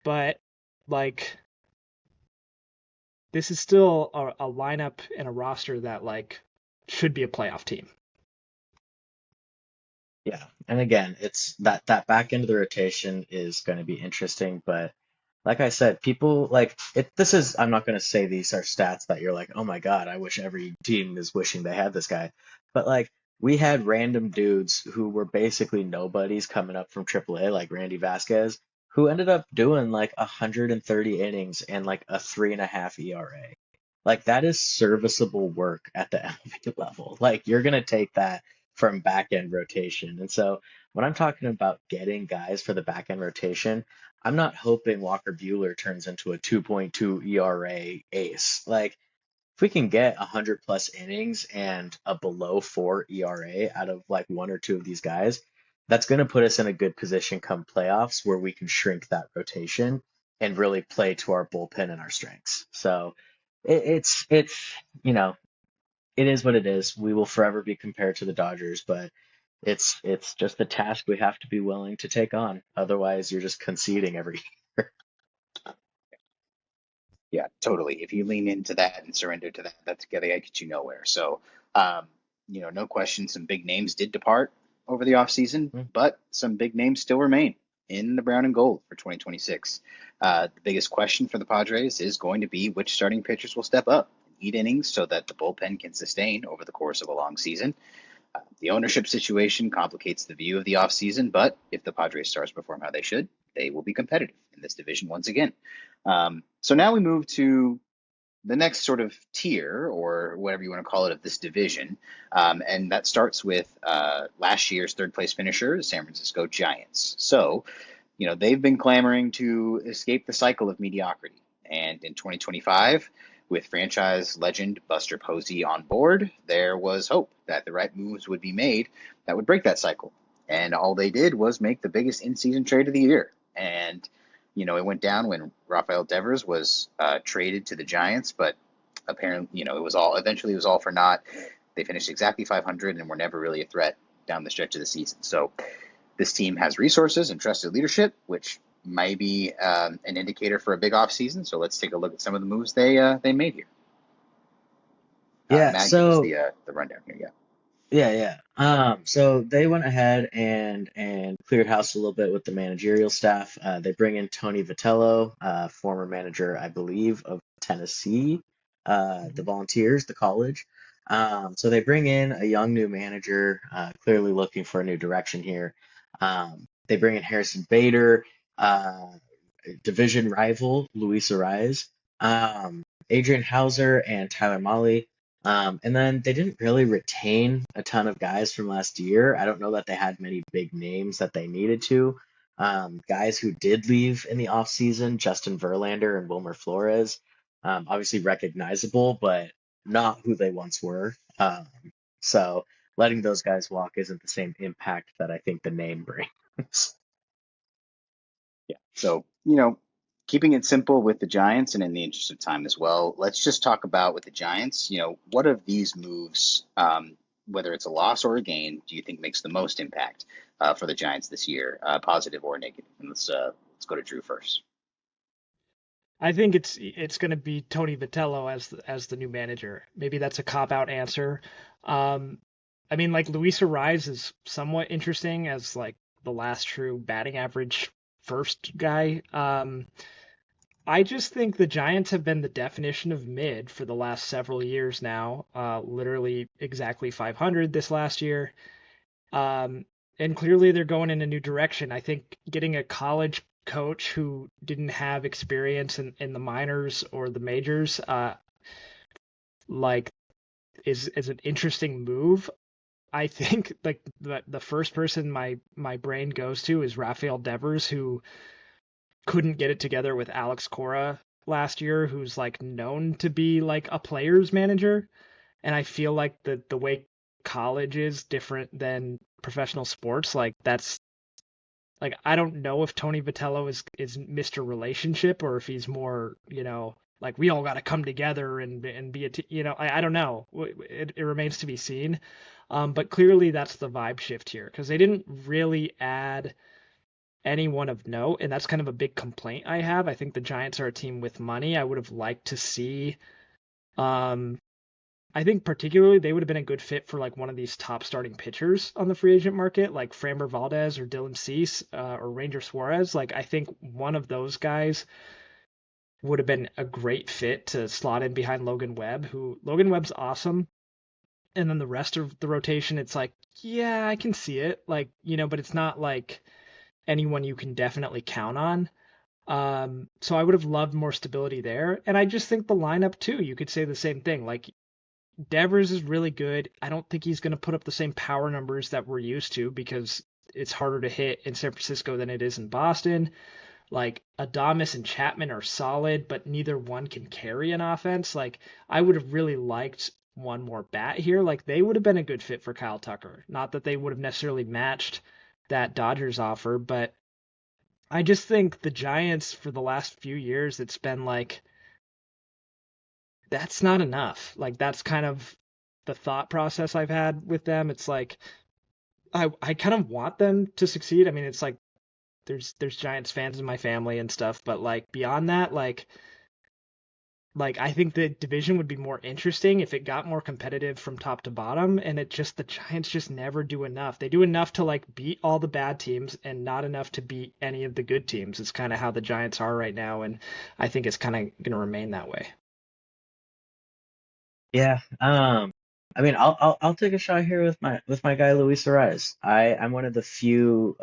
but like this is still a lineup and a roster that like should be a playoff team. Yeah. And again, it's that back end of the rotation is going to be interesting, but like I said, people like it. This is, I'm not going to say these are stats that you're like, oh my God, I wish every team is wishing they had this guy. But like we had random dudes who were basically nobodies coming up from AAA, like Randy Vasquez, who ended up doing like 130 innings and like a 3.5 ERA. Like that is serviceable work at the MLB level. Like you're going to take that from back end rotation. And so when I'm talking about getting guys for the back end rotation, I'm not hoping Walker Buehler turns into a 2.2 ERA ace. Like, if we can get 100 plus innings and a below 4 ERA out of like one or two of these guys, that's going to put us in a good position come playoffs where we can shrink that rotation and really play to our bullpen and our strengths. So it's it is what it is. We will forever be compared to the Dodgers, but it's just a task we have to be willing to take on. Otherwise, you're just conceding every year. Yeah, totally. If you lean into that and surrender to that, that's gonna get you nowhere. So, um, no question, some big names did depart over the offseason, Mm. but some big names still remain in the brown and gold for 2026. The biggest question for the Padres is going to be which starting pitchers will step up, eat innings so that the bullpen can sustain over the course of a long season. The ownership situation complicates the view of the offseason, but if the Padres stars perform how they should, they will be competitive in this division once again. So now we move to the next sort of tier, or whatever you want to call it, of this division. And that starts with last year's third place finisher, the San Francisco Giants. So, they've been clamoring to escape the cycle of mediocrity. And in 2025, with franchise legend Buster Posey on board, there was hope that the right moves would be made that would break that cycle. And all they did was make the biggest in-season trade of the year. And it went down when Rafael Devers was traded to the Giants, but apparently, it was all for naught. They finished exactly 500 and were never really a threat down the stretch of the season. So this team has resources and trusted leadership, which may be an indicator for a big offseason. So let's take a look at some of the moves they made here. Yeah, Matt, give us so the rundown here. Yeah. yeah. So they went ahead and cleared house a little bit with the managerial staff. They bring in Tony Vitello, former manager, I believe, of Tennessee, the Mhm. Volunteers, the college. So they bring in a young new manager, clearly looking for a new direction here. They bring in Harrison Bader, uh, division rival Luis Ariz, Adrian Hauser, and Tyler Mahle. And then they didn't really retain a ton of guys from last year. I don't know that they had many big names that they needed to. Guys who did leave in the offseason, Justin Verlander and Wilmer Flores, obviously recognizable, but not who they once were. So letting those guys walk isn't the same impact that I think the name brings. Yeah. So, keeping it simple with the Giants and in the interest of time as well, let's just talk about with the Giants, what of these moves, whether it's a loss or a gain, do you think makes the most impact for the Giants this year, positive or negative? And let's go to Drew first. I think it's going to be Tony Vitello as the new manager. Maybe that's a cop out answer. Um, I mean, like Luis Ariz is somewhat interesting as like the last true batting average first guy. I just think the Giants have been the definition of mid for the last several years now. Literally exactly 500 this last year. Um, and clearly they're going in a new direction. I think getting a college coach who didn't have experience in the minors or the majors, like is an interesting move. I think like the first person my brain goes to is Rafael Devers, who couldn't get it together with Alex Cora last year, who's like known to be like a player's manager. And I feel like the way college is different than professional sports. Like that's like I don't know if Tony Vitello is Mr. Relationship or if he's more, like we all got to come together and be I don't know. It remains to be seen. But clearly that's the vibe shift here because they didn't really add anyone of note, and that's kind of a big complaint I have. I think the Giants are a team with money. I would have liked to see um I think particularly they would have been a good fit for like one of these top starting pitchers on the free agent market, like Framber Valdez or Dylan Cease or Ranger Suarez. Like I think one of those guys would have been a great fit to slot in behind Logan Webb, who Logan Webb's awesome. And then the rest of the rotation, it's like, yeah, I can see it. Like, but it's not like anyone you can definitely count on. So I would have loved more stability there. And I just think the lineup too, you could say the same thing. Like Devers is really good. I don't think he's going to put up the same power numbers that we're used to because it's harder to hit in San Francisco than it is in Boston. Like Adames and Chapman are solid, but neither one can carry an offense. Like I would have really liked one more bat here. Like they would have been a good fit for Kyle Tucker. Not that they would have necessarily matched that Dodgers offer, but I just think the Giants for the last few years, it's been like that's not enough. Like that's kind of the thought process I've had with them. It's like I kind of want them to succeed. I mean, it's like there's Giants fans in my family and stuff, but like beyond that, like I think the division would be more interesting if it got more competitive from top to bottom, and it just the Giants just never do enough. They do enough to like beat all the bad teams and not enough to beat any of the good teams. It's kind of how the Giants are right now, and I think it's kind of going to remain that way. Yeah. I mean, I'll take a shot here with my guy Luis Ariz. I'm one of the few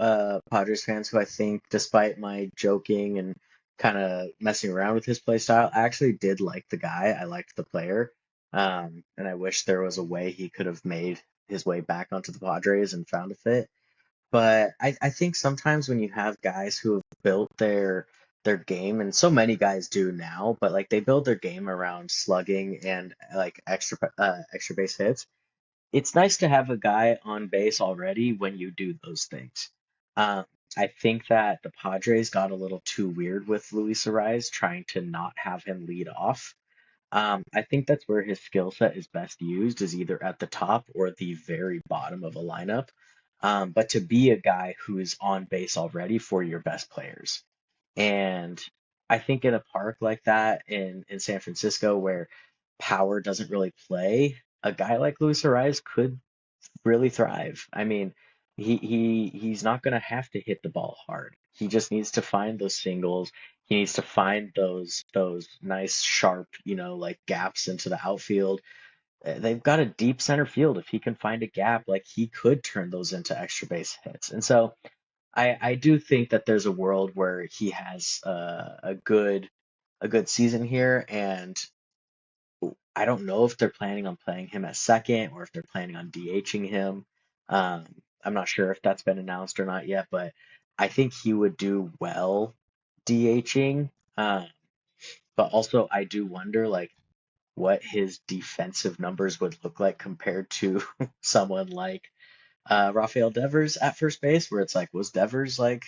Padres fans who I think, despite my joking and kind of messing around with his play style, I actually did like the guy. I liked the player. And I wish there was a way he could have made his way back onto the Padres and found a fit. But I think sometimes when you have guys who have built their game, and so many guys do now, but like they build their game around slugging and like extra base hits. It's nice to have a guy on base already when you do those things. Um, I think that the Padres got a little too weird with Luis Ariz trying to not have him lead off. I think that's where his skill set is best used, is either at the top or the very bottom of a lineup. But to be a guy who's on base already for your best players. And I think in a park like that in San Francisco where power doesn't really play, a guy like Luis Ariz could really thrive. I mean, he's not going to have to hit the ball hard. He just needs to find those singles. He needs to find those nice sharp, like gaps into the outfield. They've got a deep center field. If he can find a gap, like he could turn those into extra base hits. And so I do think that there's a world where he has a good season here, and I don't know if they're planning on playing him at second or if they're planning on DHing him. Um, I'm not sure if that's been announced or not yet, but I think he would do well DHing. But also, I do wonder like what his defensive numbers would look like compared to someone like Rafael Devers at first base, where it's like, was Devers like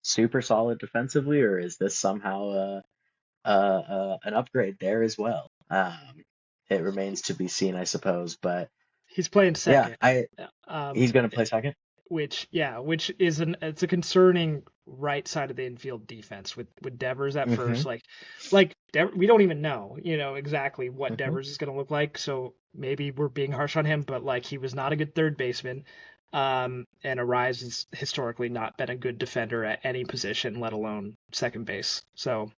super solid defensively, or is this somehow an upgrade there as well? It remains to be seen, I suppose. But He's playing yeah, second. he's Um, going to play second. which is a concerning right side of the infield defense with Devers at Hmm. first. We don't even know, exactly what Hmm. Devers is going to look like. So maybe we're being harsh on him, but like he was not a good third baseman. And Arise has historically not been a good defender at any position, let alone second base. So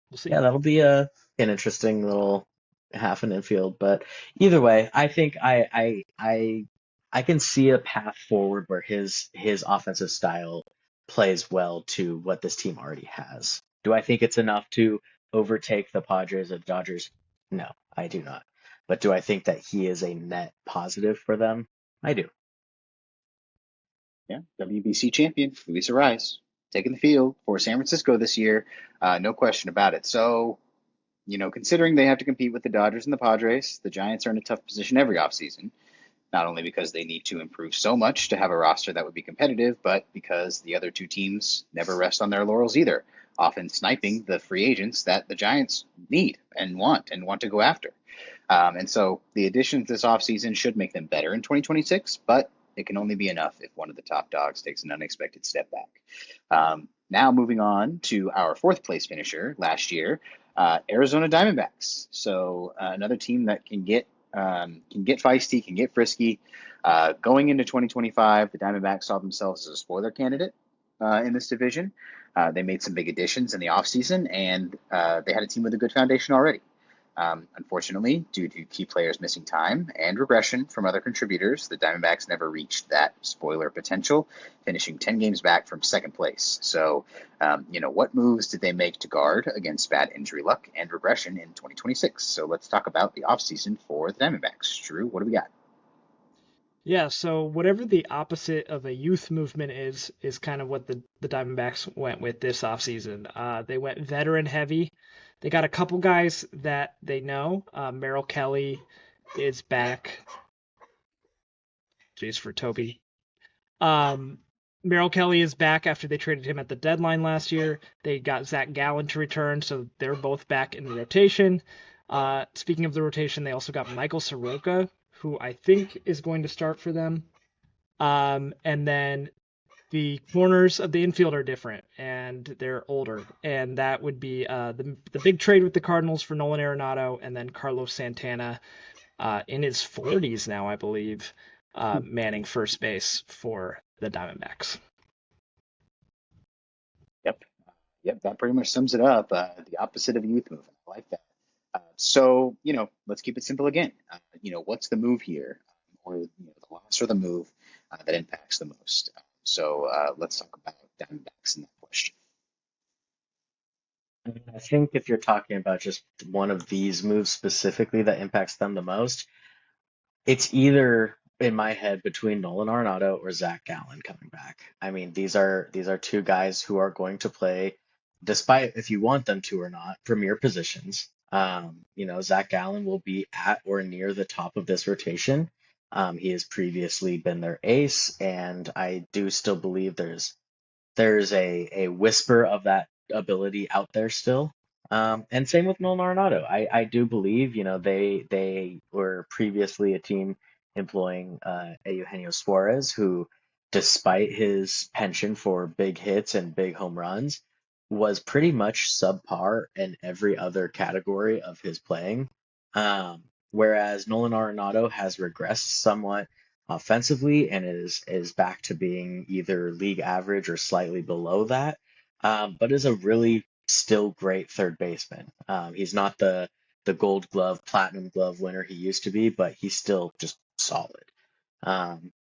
we'll see. Yeah, that'll be an interesting little half an infield. But either way, I think I can see a path forward where his offensive style plays well to what this team already has. Do I think it's enough to overtake the Padres or the Dodgers? No, I do not. But do I think that he is a net positive for them? I do. Yeah, WBC champion, Luis Ariz, taking the field for San Francisco this year. No question about it. So, considering they have to compete with the Dodgers and the Padres, the Giants are in a tough position every offseason, not only because they need to improve so much to have a roster that would be competitive, but because the other two teams never rest on their laurels either, often sniping the free agents that the Giants need and want to go after. And so the additions this offseason should make them better in 2026, but it can only be enough if one of the top dogs takes an unexpected step back. Now moving on to our fourth place finisher last year, Arizona Diamondbacks. So another team that can get feisty, can get frisky. Going into 2025, the Diamondbacks saw themselves as a spoiler candidate in this division. They made some big additions in the offseason, and they had a team with a good foundation already. Unfortunately, due to key players missing time and regression from other contributors, the Diamondbacks never reached that spoiler potential, finishing 10 games back from second place. So, what moves did they make to guard against bad injury luck and regression in 2026? So, let's talk about the offseason for the Diamondbacks. Drew, what do we got? Yeah, so whatever the opposite of a youth movement is kind of what the Diamondbacks went with this offseason. They went veteran heavy. They got a couple guys that they know. Merrill Kelly is back. Jeez, for Toby. Um, Merrill Kelly is back after they traded him at the deadline last year. They got Zach Gallen to return, so they're both back in the rotation. Speaking of the rotation, they also got Michael Soroka, who I think is going to start for them. And then the corners of the infield are different and they're older, and that would be the big trade with the Cardinals for Nolan Arenado, and then Carlos Santana, in his 40s now, I believe, manning first base for the Diamondbacks. Yep. Yep, that pretty much sums it up. The opposite of a youth movement. I like that. So, let's keep it simple again. What's the move here, or the loss or the move that impacts the most? So let's talk about Diamondbacks in that question. I think if you're talking about just one of these moves specifically that impacts them the most, it's either in my head between Nolan Arenado or Zach Gallen coming back. I mean, these are two guys who are going to play despite if you want them to or not, premier positions. Zach Gallen will be at or near the top of this rotation. He has previously been their ace, and I do still believe there's a whisper of that ability out there still. And same with Nolan Arenado. I do believe, they were previously a team employing Eugenio Suarez, who, despite his penchant for big hits and big home runs, was pretty much subpar in every other category of his playing. Whereas Nolan Arenado has regressed somewhat offensively and is back to being either league average or slightly below that, but is a really still great third baseman. He's not the Gold Glove, Platinum Glove winner he used to be, but he's still just solid. Um,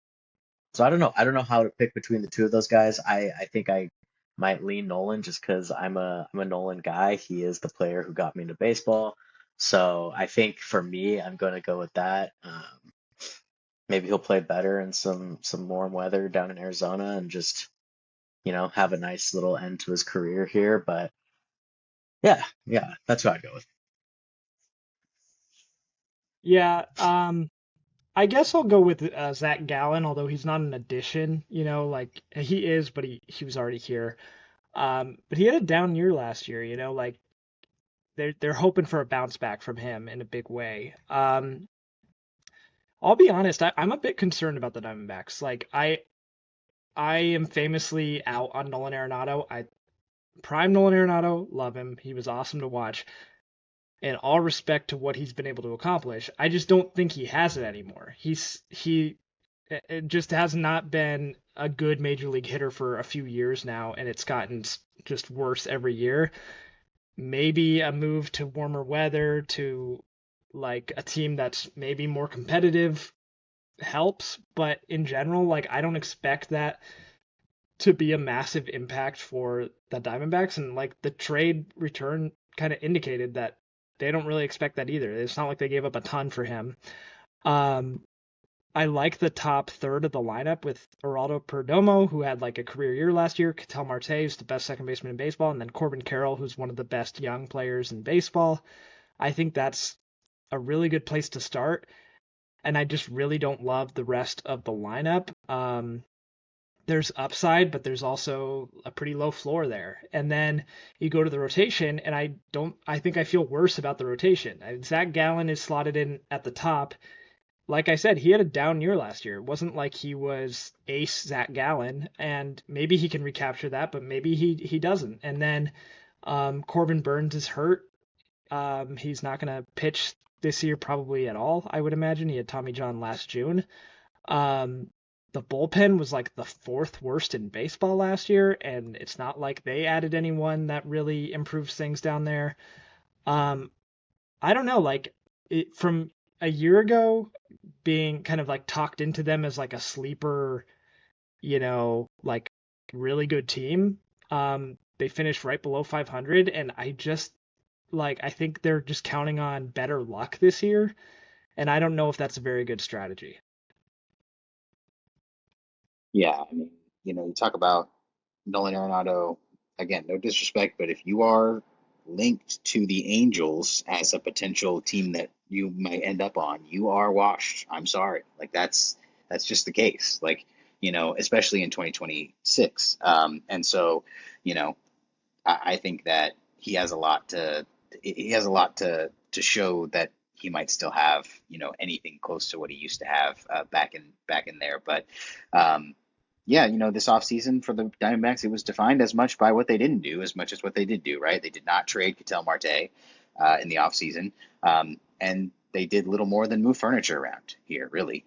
so I don't know. I don't know how to pick between the two of those guys. I think I might lean Nolan just because I'm a Nolan guy. He is the player who got me into baseball. So I think for me, I'm going to go with that. Maybe he'll play better in some warm weather down in Arizona and just, have a nice little end to his career here. But yeah, that's what I'd go with. Yeah, I guess I'll go with Zach Gallen, although he's not an addition, like he is, but he was already here. But he had a down year last year, like they're hoping for a bounce back from him in a big way. I'll be honest, I'm a bit concerned about the Diamondbacks. Like I am famously out on Nolan Arenado. I prime Nolan Arenado, love him. He was awesome to watch. In all respect to what he's been able to accomplish, I just don't think he has it anymore. He it just has not been a good major league hitter for a few years now, and it's gotten just worse every year. Maybe a move to warmer weather, to like a team that's maybe more competitive helps, but in general, like I don't expect that to be a massive impact for the Diamondbacks, and like the trade return kind of indicated that they don't really expect that either. It's not like they gave up a ton for him. Um, I like the top third of the lineup with Geraldo Perdomo, who had like a career year last year. Ketel Marte is the best second baseman in baseball, and then Corbin Carroll, who's one of the best young players in baseball. I think that's a really good place to start, and I just really don't love the rest of the lineup. There's upside, but there's also a pretty low floor there. And then you go to the rotation, and I think I feel worse about the rotation. Zach Gallen is slotted in at the top. Like I said, he had a down year last year. It wasn't like he was ace Zach Gallen, and maybe he can recapture that, but maybe he doesn't. And then Corbin Burns is hurt. He's not going to pitch this year probably at all, I would imagine. He had Tommy John last June. Um, the bullpen was like the fourth worst in baseball last year, and it's not like they added anyone that really improves things down there. Um, I don't know, like from a year ago, being kind of like talked into them as like a sleeper, like really good team. They finished right below 500, and I think they're just counting on better luck this year, and I don't know if that's a very good strategy. Yeah, I mean, you talk about Nolan Arenado, again, no disrespect, but if you are linked to the Angels as a potential team that you might end up on, you are washed. I'm sorry. Like that's just the case. Like, especially in 2026. And so, you know, I think that he has a lot to show that he might still have, anything close to what he used to have back in there. But um, yeah, this offseason for the Diamondbacks, it was defined as much by what they didn't do as much as what they did do, right? They did not trade Ketel Marte in the offseason. And they did little more than move furniture around here, really.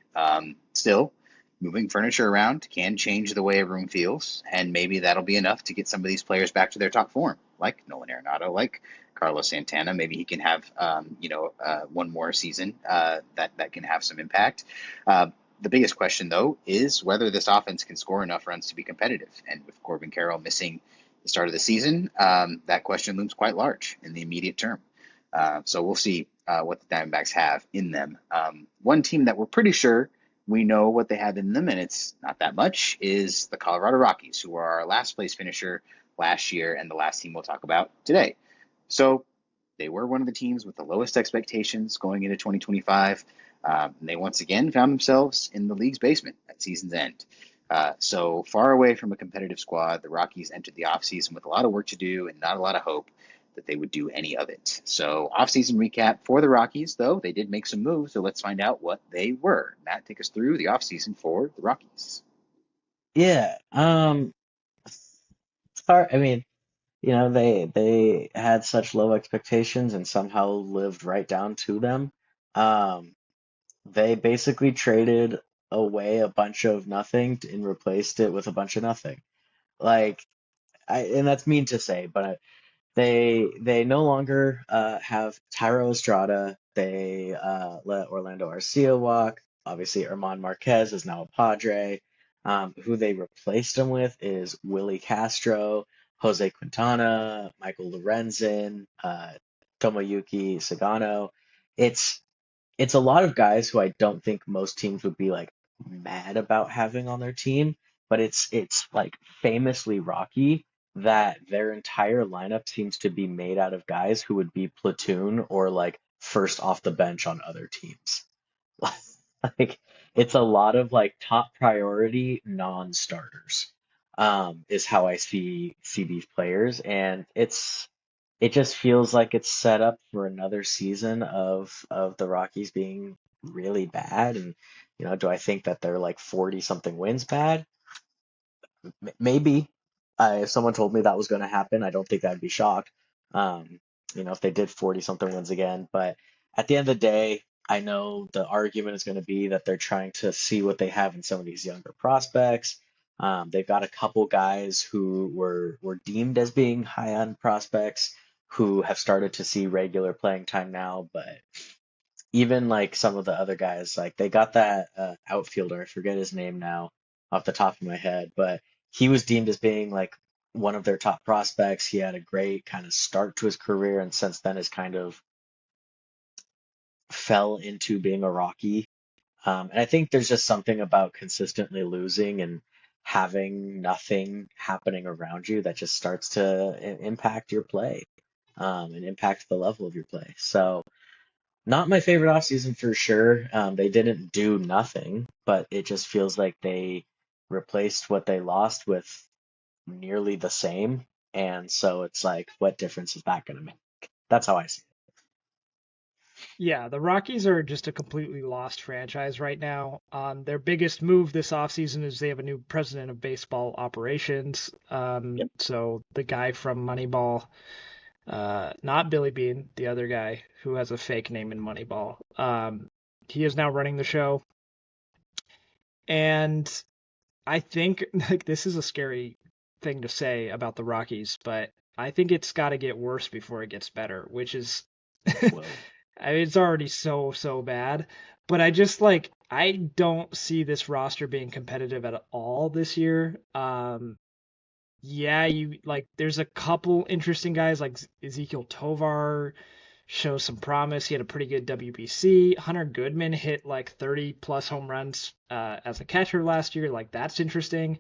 Still, moving furniture around can change the way a room feels, and maybe that'll be enough to get some of these players back to their top form, like Nolan Arenado, like Carlos Santana. Maybe he can have, one more season that can have some impact. The biggest question, though, is whether this offense can score enough runs to be competitive. And with Corbin Carroll missing the start of the season, that question looms quite large in the immediate term. So we'll see what the Diamondbacks have in them. One team that we're pretty sure we know what they have in them, and it's not that much, is the Colorado Rockies, who are our last place finisher last year and the last team we'll talk about today. So they were one of the teams with the lowest expectations going into 2025. They once again found themselves in the league's basement at season's end. So far away from a competitive squad, the Rockies entered the offseason with a lot of work to do and not a lot of hope that they would do any of it. So offseason recap for the Rockies, though, they did make some moves, so let's find out what they were. Matt, take us through the offseason for the Rockies. Yeah. It's hard. I mean, they had such low expectations and somehow lived right down to them. Um, they basically traded away a bunch of nothing and replaced it with a bunch of nothing. Like, and that's mean to say, but they no longer have Tyro Estrada. They let Orlando Arcia walk. Obviously, Herman Marquez is now a Padre. Who they replaced him with is Willie Castro, Jose Quintana, Michael Lorenzen, Tomoyuki Sagano. It's it's a lot of guys who I don't think most teams would be like mad about having on their team, but it's like famously Rocky that their entire lineup seems to be made out of guys who would be platoon or like first off the bench on other teams. Like it's a lot of like top priority non-starters, is how I see these players, and it just feels like it's set up for another season of the Rockies being really bad. And do I think that they're like 40 something wins bad? Maybe. If someone told me that was going to happen, I don't think I'd be shocked. Um, if they did 40 something wins again. But at the end of the day, I know the argument is going to be that they're trying to see what they have in some of these younger prospects. They've got a couple guys who were deemed as being high end prospects who have started to see regular playing time now, but even like some of the other guys, like they got that outfielder, I forget his name now off the top of my head, but he was deemed as being like one of their top prospects. He had a great kind of start to his career, and since then has kind of fell into being a Rocky. And I think there's just something about consistently losing and having nothing happening around you that just starts to impact your play, and impact the level of your play. So not my favorite offseason for sure. They didn't do nothing, but it just feels like they replaced what they lost with nearly the same. And so it's like, what difference is that going to make? That's how I see Yeah, the Rockies are just a completely lost franchise right now. Their biggest move this offseason is they have a new president of baseball operations. it. So the guy from Moneyball, not Billy Bean, the other guy who has a fake name in Moneyball, he is now running the show. And I think like this is a scary thing to say about the Rockies, but I think it's got to get worse before it gets better, which is Whoa. I mean, it's already so bad, but I don't see this roster being competitive at all this year. Yeah, you like there's a couple interesting guys like Ezekiel Tovar shows some promise. He had a pretty good WBC. Hunter Goodman hit like 30 plus home runs as a catcher last year. Like that's interesting.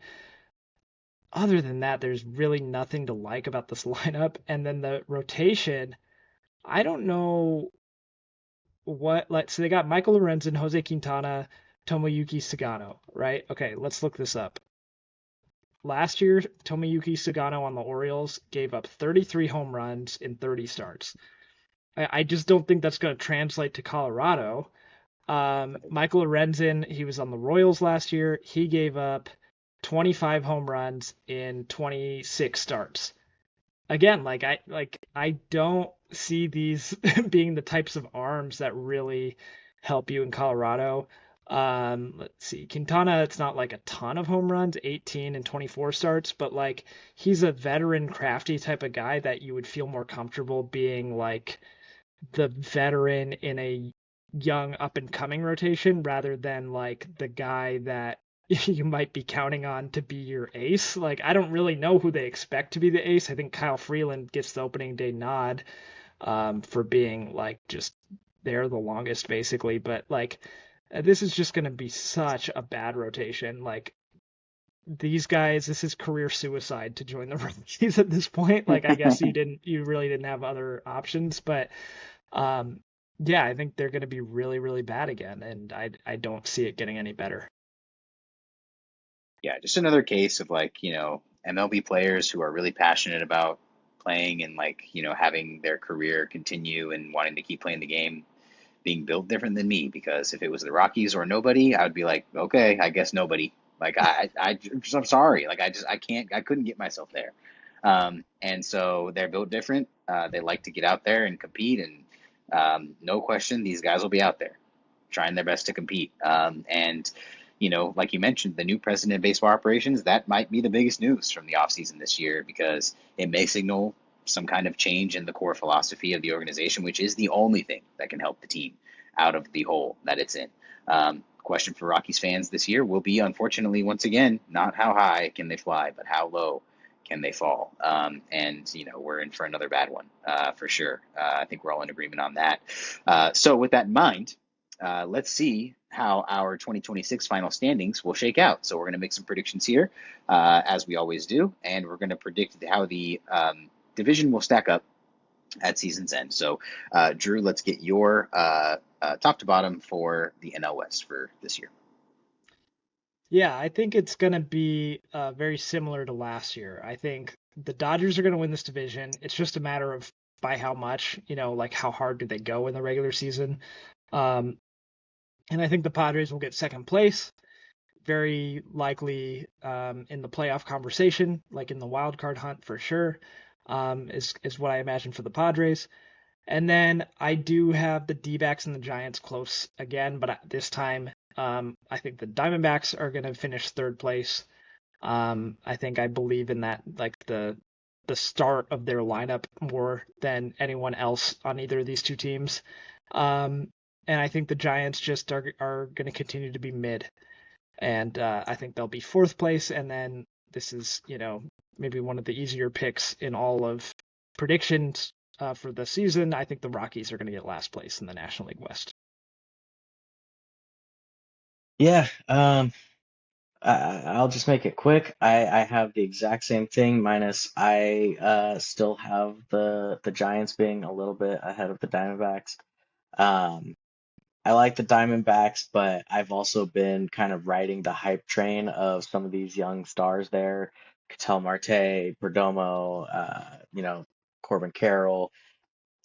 Other than that, there's really nothing to like about this lineup. And then the rotation, I don't know so they got Michael Lorenzen, Jose Quintana, Tomoyuki Sagano, right? Okay, let's look this up. Last year, Tomoyuki Sagano on the Orioles gave up 33 home runs in 30 starts. I just don't think that's going to translate to Colorado. Michael Lorenzen, he was on the Royals last year. He gave up 25 home runs in 26 starts. Again, I don't see these being the types of arms that really help you in Colorado. Let's see. Quintana, it's not like a ton of home runs, 18 and 24 starts, but like he's a veteran, crafty type of guy that you would feel more comfortable being like the veteran in a young up and coming rotation rather than like the guy that you might be counting on to be your ace. Like I don't really know who they expect to be the ace. I think Kyle Freeland gets the opening day nod for being like just there the longest basically, but like this is just going to be such a bad rotation. Like these guys, this is career suicide to join the Rockies at this point. Like, I guess you really didn't have other options, but um, yeah, I think they're going to be really, really bad again, and I don't see it getting any better. Yeah, just another case of like, MLB players who are really passionate about playing and like, having their career continue and wanting to keep playing the game being built different than me, because if it was the Rockies or nobody, I would be like, okay, I guess nobody. Like I'm sorry. Like I couldn't get myself there. And so they're built different. They like to get out there and compete, and no question, these guys will be out there trying their best to compete. And like you mentioned, the new president of baseball operations, that might be the biggest news from the offseason this year, because it may signal some kind of change in the core philosophy of the organization, which is the only thing that can help the team out of the hole that it's in. Question for Rockies fans this year will be, unfortunately, once again, not how high can they fly, but how low can they fall? And we're in for another bad one for sure. I think we're all in agreement on that. So with that in mind, let's see how our 2026 final standings will shake out. So we're going to make some predictions here, as we always do, and we're going to predict how the division will stack up at season's end. So, Drew, let's get your top to bottom for the NL West for this year. Yeah, I think it's going to be very similar to last year. I think the Dodgers are going to win this division. It's just a matter of by how much, like how hard do they go in the regular season. Um, and I think the Padres will get second place, very likely in the playoff conversation, like in the wild card hunt for sure, is what I imagine for the Padres. And then I do have the D-backs and the Giants close again, but this time I think the Diamondbacks are going to finish third place. I believe in that, like the start of their lineup more than anyone else on either of these two teams. And I think the Giants just are going to continue to be mid, and I think they'll be fourth place. And then this is, maybe one of the easier picks in all of predictions for the season. I think the Rockies are going to get last place in the National League West. Yeah, I'll just make it quick. I have the exact same thing, minus I still have the Giants being a little bit ahead of the Diamondbacks. Um, I like the Diamondbacks, but I've also been kind of riding the hype train of some of these young stars there. Ketel Marte, Perdomo, Corbin Carroll.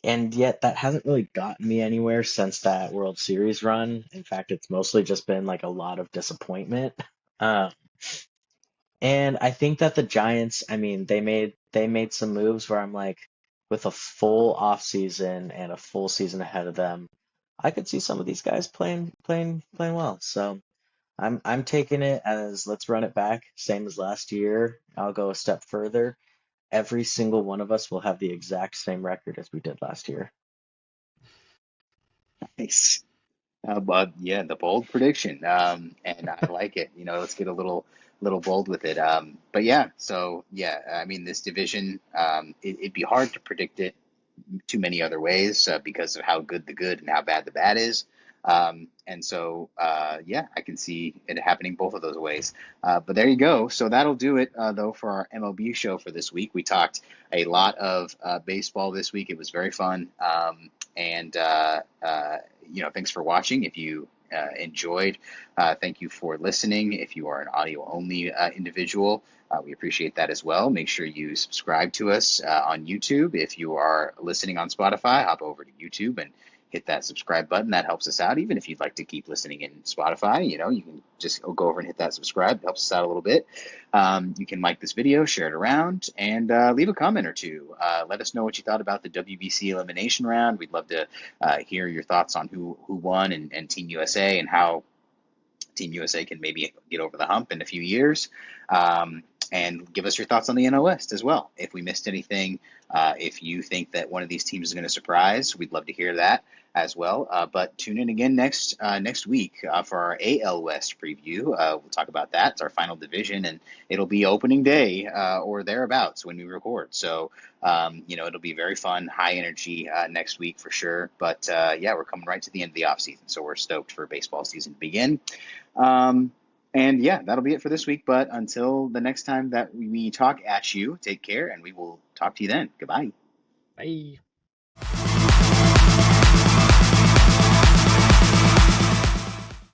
And yet that hasn't really gotten me anywhere since that World Series run. In fact, it's mostly just been like a lot of disappointment. Um, and I think that the Giants, I mean, they made some moves where I'm like, with a full off season and a full season ahead of them, I could see some of these guys playing well. So I'm taking it as let's run it back, same as last year. I'll go a step further. Every single one of us will have the exact same record as we did last year. Nice. But yeah, the bold prediction, and I like it. Let's get a little bold with it. But yeah, so yeah, I mean, this division, it'd be hard to predict it too many other ways, because of how good the good and how bad the bad is. And so, yeah, I can see it happening both of those ways. But there you go. So that'll do it, though, for our MLB show for this week. We talked a lot of baseball this week. It was very fun. And thanks for watching. If you enjoyed, thank you for listening. If you are an audio only individual, we appreciate that as well. Make sure you subscribe to us on YouTube. If you are listening on Spotify, hop over to YouTube and hit that subscribe button. That helps us out. Even if you'd like to keep listening in Spotify, you can just go over and hit that subscribe. It helps us out a little bit. You can like this video, share it around, and leave a comment or two. Let us know what you thought about the WBC elimination round. We'd love to hear your thoughts on who won, and Team USA, and how Team USA can maybe get over the hump in a few years. And give us your thoughts on the NL West as well. If we missed anything, if you think that one of these teams is going to surprise, we'd love to hear that as well. But tune in again next week for our AL West preview. We'll talk about that. It's our final division, and it'll be opening day or thereabouts when we record. So, it'll be very fun, high energy next week for sure. But yeah, we're coming right to the end of the offseason, so we're stoked for baseball season to begin. Um, And yeah, that'll be it for this week. But until the next time that we talk at you, take care, and we will talk to you then. Goodbye. Bye.